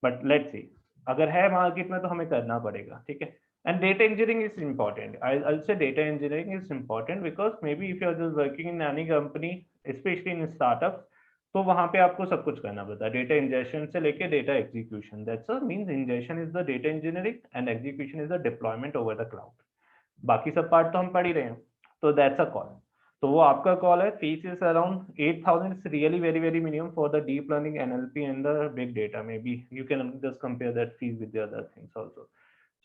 But let's see, अगर है मार्केट में तो हमें करना पड़ेगा, ठीक है। And data engineering is important. I'll say data engineering is important because maybe if you're just working in any company, especially in startups, तो वहां पे आपको सब कुछ करना पड़ता है, डेटा इंजेक्शन से लेके data execution. That's means injection is the data engineering and execution is the deployment over the cloud. बाकी सब पार्ट तो हम पढ़ ही रहे हैं। तो दैट्स अ कॉल, तो वो आपका कॉल है। Fees is around 8,000, it's really very very minimum for the deep learning NLP and the big data. Maybe you can just compare that fees with the other things also.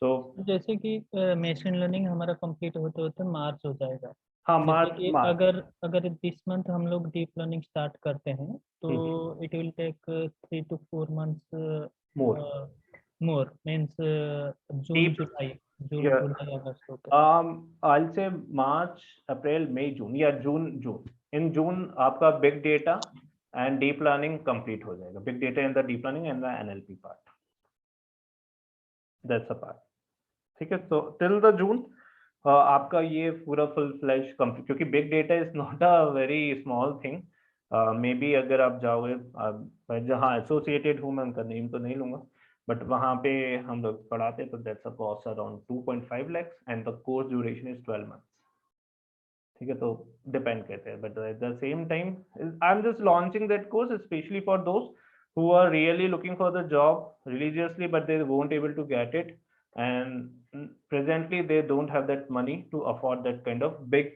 So जैसे कि मशीन लर्निंग हमारा कंप्लीट होते होते मार्च हो जाएगा। हाँ जैसे मार्च कि अगर अगर दिस मंथ हम लोग डीप लर्निंग स्टार्ट करते हैं तो it will take 3 to 4 months more means June July अगस्त होकर। I'll say March, April, May, June, या जून। इन जून आपका big data and deep learning complete हो जाएगा। Big data in the deep learning and the NLP part, that's a part, ठीक है। तो टिल द जून आपका ये पूरा फुल फ्लैश कंप्लीट, क्योंकि big data is not a very small thing. May be अगर आप जाओगे जहाँ एसोसिएटेड हूँ, मैं उनका नेम तो नहीं लूंगा, बट वहाँ पे हम लोग पढ़ाते तो that's a cost around 2.5 lakhs and the course duration is 12 months, ठीक है। तो डिपेंड करते हैं, but at the same time I am just launching that course specially for those who are really looking for the job religiously but they won't able to get it, and presently they don't have that money to afford that kind of big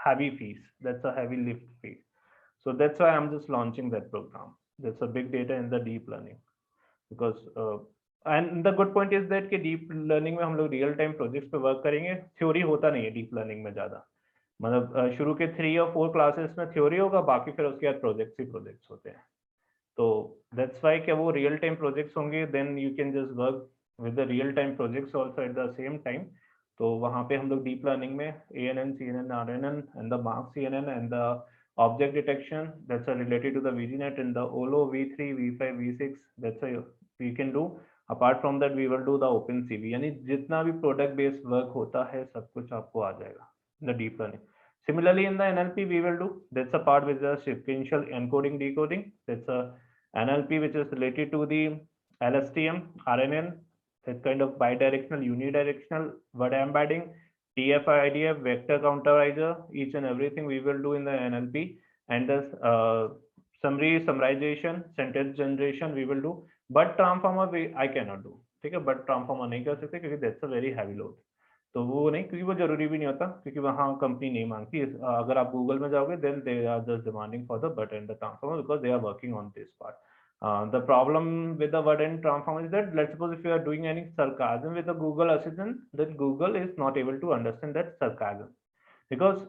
heavy fees. That's a heavy lift fee. So that's why I'm just launching that program. That's a big data in the deep learning, because and the good point is that कि deep learning में हम लोग real time projects पे work करेंगे। थ्योरी होता नहीं है deep learning में ज़्यादा, मतलब शुरू के 3 or 4 क्लासेस में थ्योरी होगा, बाकी फिर उसके बाद प्रोजेक्ट्स ही प्रोजेक्ट्स होते हैं। तो दैट्स वाई क्या वो रियल टाइम प्रोजेक्ट्स होंगे, then you can just work with the real time projects also at the same time. तो वहाँ पे हम लोग डीप लर्निंग में ANN, CNN, RNN and the mark CNN and the object detection, that's related to the VGNet and the OLO V3 V5 V6, that's we can do. Apart from that we will do the OpenCV, यानी जितना भी प्रोडक्ट बेस्ड वर्क होता है सब कुछ आपको आ जाएगा in the deep learning. Similarly, in the NLP, we will do, that's a part with the sequential encoding decoding. That's a NLP which is related to the LSTM, RNN, that kind of bidirectional, unidirectional word embedding, TF, IDF, vector counterizer, each and everything we will do in the NLP. And the summary, summarization, sentence generation we will do. But transformer I cannot do. ठीक है, but transformer नहीं कर सकते क्योंकि that's a very heavy load. तो वो नहीं, क्योंकि वो जरूरी भी नहीं होता, क्योंकि वहाँ कंपनी नहीं मांगती। अगर आप गूगल में जाओगे then they are just demanding for the BERT and the transformer because they are working on this part. The problem with the word end transform is that, let's suppose if you are doing any sarcasm with the Google Assistant, then Google is not able to understand that sarcasm, because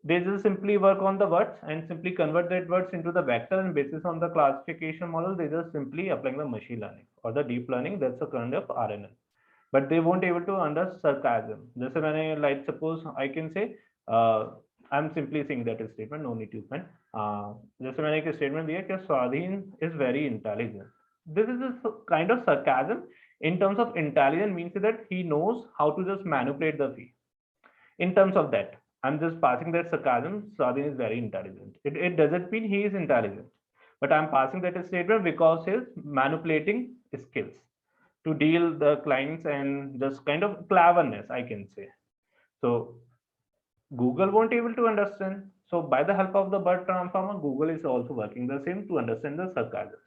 they just simply work on the words and simply convert that words into the vector, and basis on the classification model, they just simply applying the machine learning or the deep learning. That's a kind of RNN, but they won't able to understand sarcasm. जैसे मैंने, like suppose I can say, I'm simply saying that statement, no need to pen. जैसे मैंने एक statement दिया कि स्वाधीन is very intelligent. This is a kind of sarcasm in terms of intelligent, means that he knows how to just manipulate the fee. In terms of that, I'm just passing that sarcasm. Swadhin is very intelligent. It doesn't mean he is intelligent, but I'm passing that statement because he's manipulating skills to deal the clients and just kind of cleverness, I can say. So Google won't able to understand. So by the help of the BERT transformer, Google is also working the same to understand the sarcasm.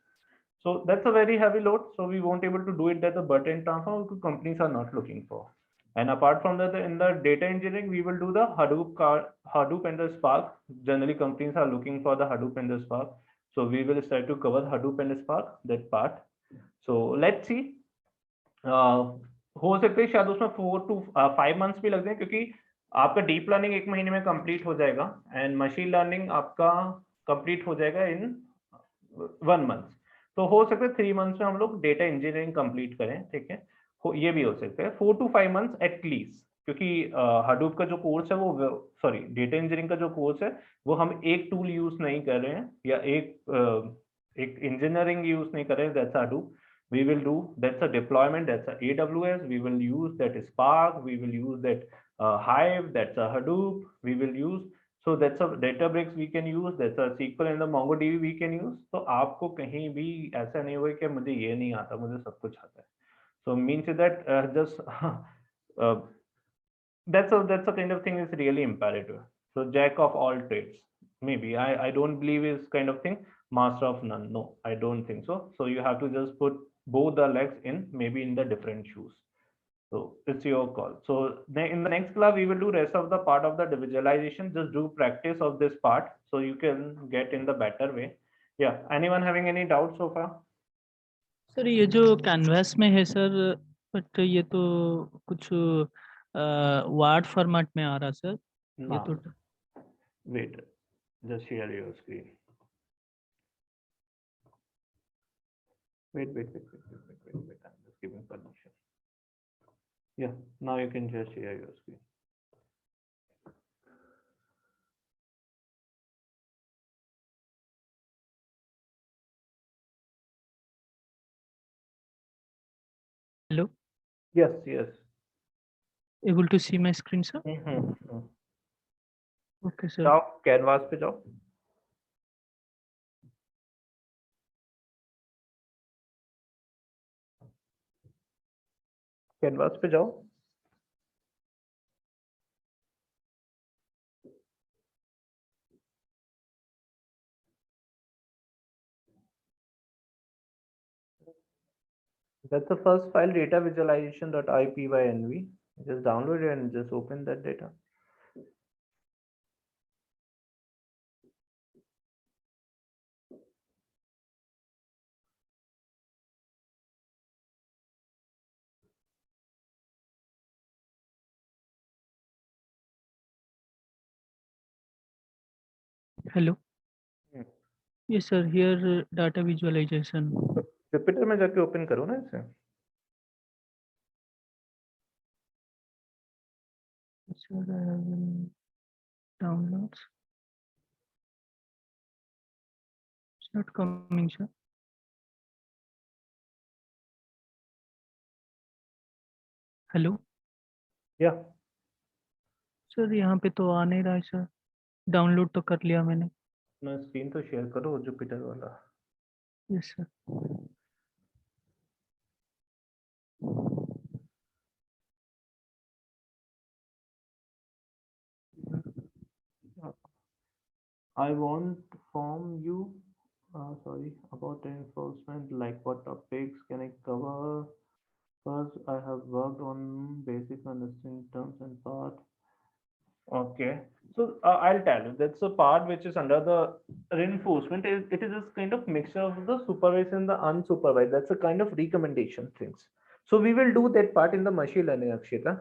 So that's a very heavy load. So we won't able to do it that the BERT and transformer companies are not looking for. And apart from that, in the data engineering, we will do the Hadoop and the Spark. Generally, companies are looking for the Hadoop and the Spark. So we will start to cover Hadoop and the Spark, that part. So let's see. हो सकते हैं शायद उसमें 4 to 5 months भी लग जाए, क्योंकि आपका डीप लर्निंग 1 महीने में कंप्लीट हो जाएगा एंड मशीन लर्निंग आपका कंप्लीट हो जाएगा इन 1 month. तो हो सकता है 3 months में हम लोग डेटा इंजीनियरिंग कंप्लीट करें, ठीक है, ये भी हो सकता है 4 to 5 months एटलीस्ट, क्योंकि हडूप का जो कोर्स है वो, सॉरी, डेटा इंजीनियरिंग का जो कोर्स है वो हम एक टूल यूज नहीं कर रहे हैं या एक इंजीनियरिंग यूज नहीं कर रहे हैं. That's Hadoop. We will do, that's a deployment, that's a AWS. We will use that Spark, we will use that Hive, that's a Hadoop, we will use, so that's a Databricks we can use, that's a SQL and the MongoDB we can use. तो आपको कहीं भी ऐसा नहीं होगा कि मुझे ये नहीं आता, मुझे सब कुछ आता है. So means that just that's a kind of thing is really imperative. So jack of all trades, maybe I don't believe is kind of thing master of none. No, I don't think so. So you have to just put both the legs in, maybe in the different shoes. So it's your call. So in the next class we will do rest of the part of the visualization. Just do practice of this part so you can get in the better way. Yeah, anyone having any doubts so far? Sir ये जो कैनवास में है सर, बट ये तो कुछ वार्ड फॉर्मेट में आ रहा सर. ये तो wait, just share your screen. Wait, I'm just giving permission. Yeah, now you can just share your screen. hello, Yes. able to see my screen sir? Okay sir. जाओ कैनवास पे जाओ. कैनवास पे जाओ. That's the first file, data visualization.ipynv. Just download it and just open that data. Hello. Yes sir, here data visualization. Jupyter में जाके ओपन करो ना इसे. Sir, I will downloads. It's not coming sir. Hello. या सर यहाँ पे तो आ नहीं रहा है सर. डाउनलोड तो कर लिया मैंने. मैं स्क्रीन तो शेयर करो जुपिटर वाला. Yes sir. I want from you, sorry, about the enforcement, like what topics can I cover? First, I have worked on basic understanding terms and part. Okay. So I'll tell you, that's a part which is under the reinforcement. It is this kind of mixture of the supervised and the unsupervised. That's a kind of recommendation things. So we will do that part in the machine learning, Akshita.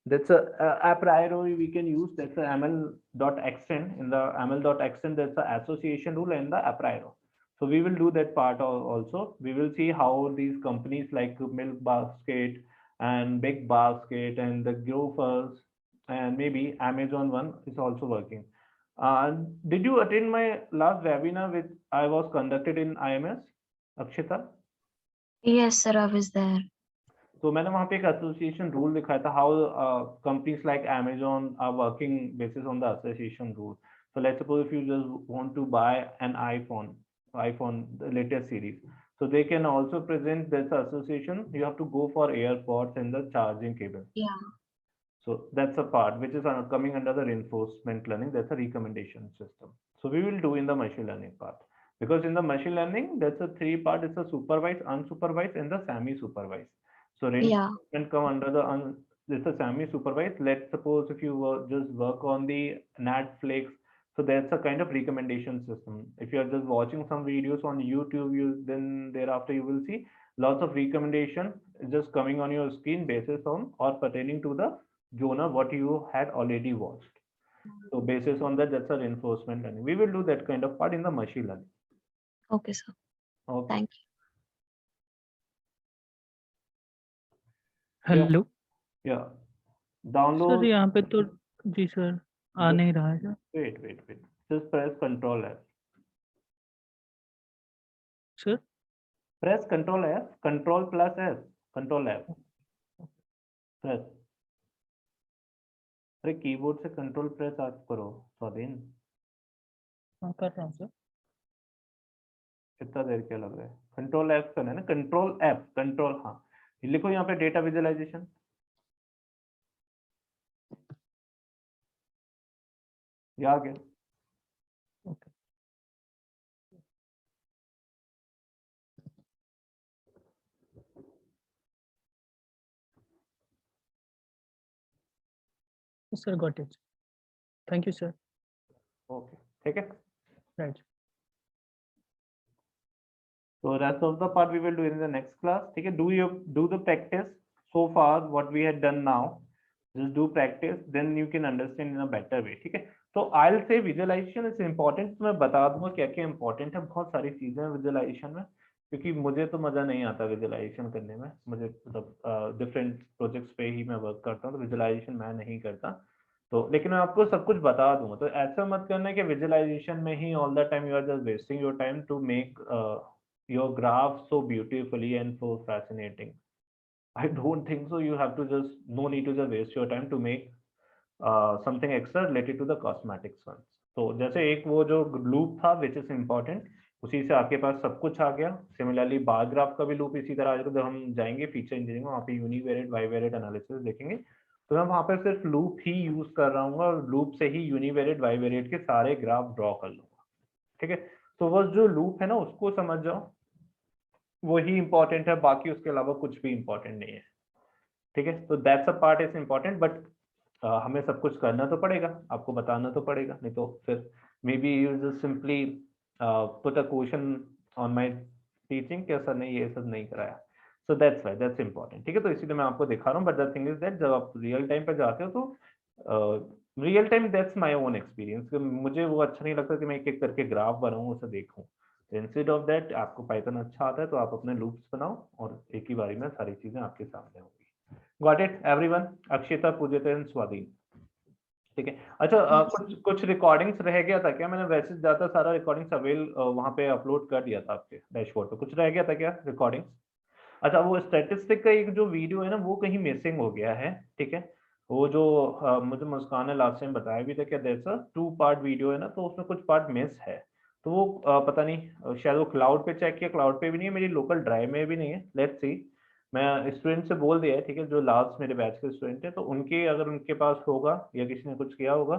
That's a priori we can use. That's a ML.extend. In the ML.extend, that's the association rule and the a priori. So we will do that part also. We will see how these companies like Milk Basket and Big Basket and the Grofers and maybe Amazon one is also working. Did you attend my last webinar which I was conducted in IMS, Akshita? Yes, sir, I was there. तो मैंने वहाँ पे एक एसोसिएशन रूल दिखाया था how companies like Amazon are working basis on the association rule. So let's suppose if you just want to buy an iPhone the latest series, so they can also present this association. You have to go for AirPods and the charging cable. Yeah. So that's a part which is coming under the reinforcement learning. That's a recommendation system. So we will do in the machine learning part, because in the machine learning, that's a three part. It's a supervised, unsupervised, and the semi-supervised. So Yeah. reinforcement come under the this is semi-supervised. Let's suppose if you just work on the Netflix, so that's a kind of recommendation system. If you are just watching some videos on YouTube, you then thereafter you will see lots of recommendation just coming on your screen basis on or pertaining to the genre what you had already watched. So basis on that, that's a reinforcement learning. We will do that kind of part in the machine learning. Okay, sir. Okay. Thank you. Hello Yeah. Sir, Download. यहाँ पे तो जी सर आ नहीं रहा है sir. Wait. Just press Control F. Sir Press Control F. Control plus S. Control F. Press. अरे कीबोर्ड से कंट्रोल प्रेस आप करो स्वाधीन. हाँ कर रहा हूँ सर. कितना देर क्या लग रहा है? कंट्रोल F करना है ना. Control F. कंट्रोल हाँ. लिखो यहाँ पे डेटा विजुअलाइजेशन. ये आ गया. Okay. Sir got it. Thank you sir. Okay ठीक है. Right. So rest of the part we will do in the next class. ठीक है. Do the practice so far what we had done now. Just do practice, then you can understand in a better way. ठीक है. तो I'll say visualization is important. मैं बता दूंगा क्या क्या important है. बहुत सारी चीजें हैं visualization में, क्योंकि मुझे तो मजा नहीं आता विजुअलाइजेशन करने में. मुझे मतलब डिफरेंट प्रोजेक्ट्स पे ही मैं वर्क करता हूँ, तो विजुअलाइजेशन मैं नहीं करता. तो लेकिन मैं आपको सब कुछ बता दूंगा. तो ऐसा मत करना कि विजुअलाइजेशन में ही all the time you are just wasting your time to make your graph so beautifully and so fascinating. I don't think so. You have to just no need to just waste your time to make something extra related to the cosmetics ones. तो जैसे एक वो जो लूप था which is important, उसी से आपके पास सब कुछ आ गया. सिमिलरली बार ग्राफ का भी लूप इसी तरह आ जाएगा. जब हम जाएंगे फीचर इंजीनियरिंग वहाँ पे यूनिवेरिएट बाइवेरिएट एनालिसिस देखेंगे, तो मैं वहाँ पे सिर्फ लूप ही यूज कर रहा हूँ और लूप से ही यूनिवेरिएट बाइवेरिएट के सारे ग्राफ ड्रॉ कर लूंगा. ठीक है. तो बस जो लूप है ना उसको समझ जाओ, वही इंपॉर्टेंट है. बाकी उसके अलावा कुछ भी इंपॉर्टेंट नहीं है. ठीक है. तो that's a part is important, but हमें सब कुछ करना तो पड़ेगा, आपको बताना तो पड़ेगा, नहीं तो फिर may be you just simply put a question on my teaching कि सर ने ये सब नहीं कराया. So that's why that's important. ठीक है. तो इसीलिए मैं आपको दिखा रहा हूँ. But the thing is that जब आप रियल टाइम पे जाते हो तो real time that's my own experience. मुझे वो अच्छा नहीं लगता कि मैं एक एक करके ग्राफ बनाऊं उसे देखूं. इंस्टेड ऑफ दैट आपको पाइथन अच्छा आता है तो आप अपने लूप्स बनाओ और एक ही बारी में सारी चीजें आपके सामने होंगी. Got it everyone? Akshita, Pujita and Swadhin. ठीक है. अच्छा कुछ रिकॉर्डिंग्स रह गया था क्या? मैंने वैसे ज्यादा सारा रिकॉर्डिंग्स अवेल वहां पे अपलोड कर दिया था आपके डैशबोर्ड पे. कुछ रह गया था क्या रिकॉर्डिंग्स? अच्छा वो स्टैटिस्टिक का एक जो वीडियो है ना वो कहीं मिसिंग हो गया है. ठीक है. वो जो मुझे मुस्कान ने लास्ट टाइम बताया भी था कि दैट्स अ 2 पार्ट वीडियो है ना, तो उसमें कुछ पार्ट मिस है. तो वो पता नहीं शायद वो क्लाउड पे चेक किया, क्लाउड पे भी नहीं है, मेरी लोकल ड्राइव में भी नहीं है. Let's see. मैं स्टूडेंट से बोल दिया है. ठीक है. जो लास्ट मेरे बैच के स्टूडेंट है, तो उनके अगर उनके पास होगा या किसी ने कुछ किया होगा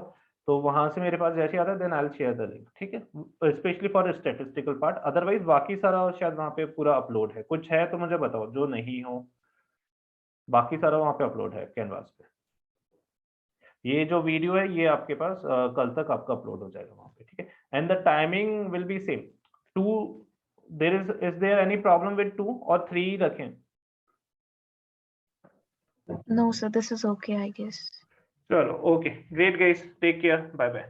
तो वहां से मेरे पास जैसे आता है then I will share the link. ठीक है. Specially for statistical part. Otherwise बाकी सारा शायद वहां पे पूरा अपलोड है. कुछ है तो मुझे बताओ, जो नहीं हो बाकी सारा वहां पे अपलोड है कैनवास पे. ये जो वीडियो है ये आपके पास कल तक आपका अपलोड हो जाएगा वहाँ पे, ठीक है। And the timing will be same 2, is there any problem with 2 or 3 रखें? No, sir, this is okay, I guess. चलो, okay, great guys, take care, bye bye.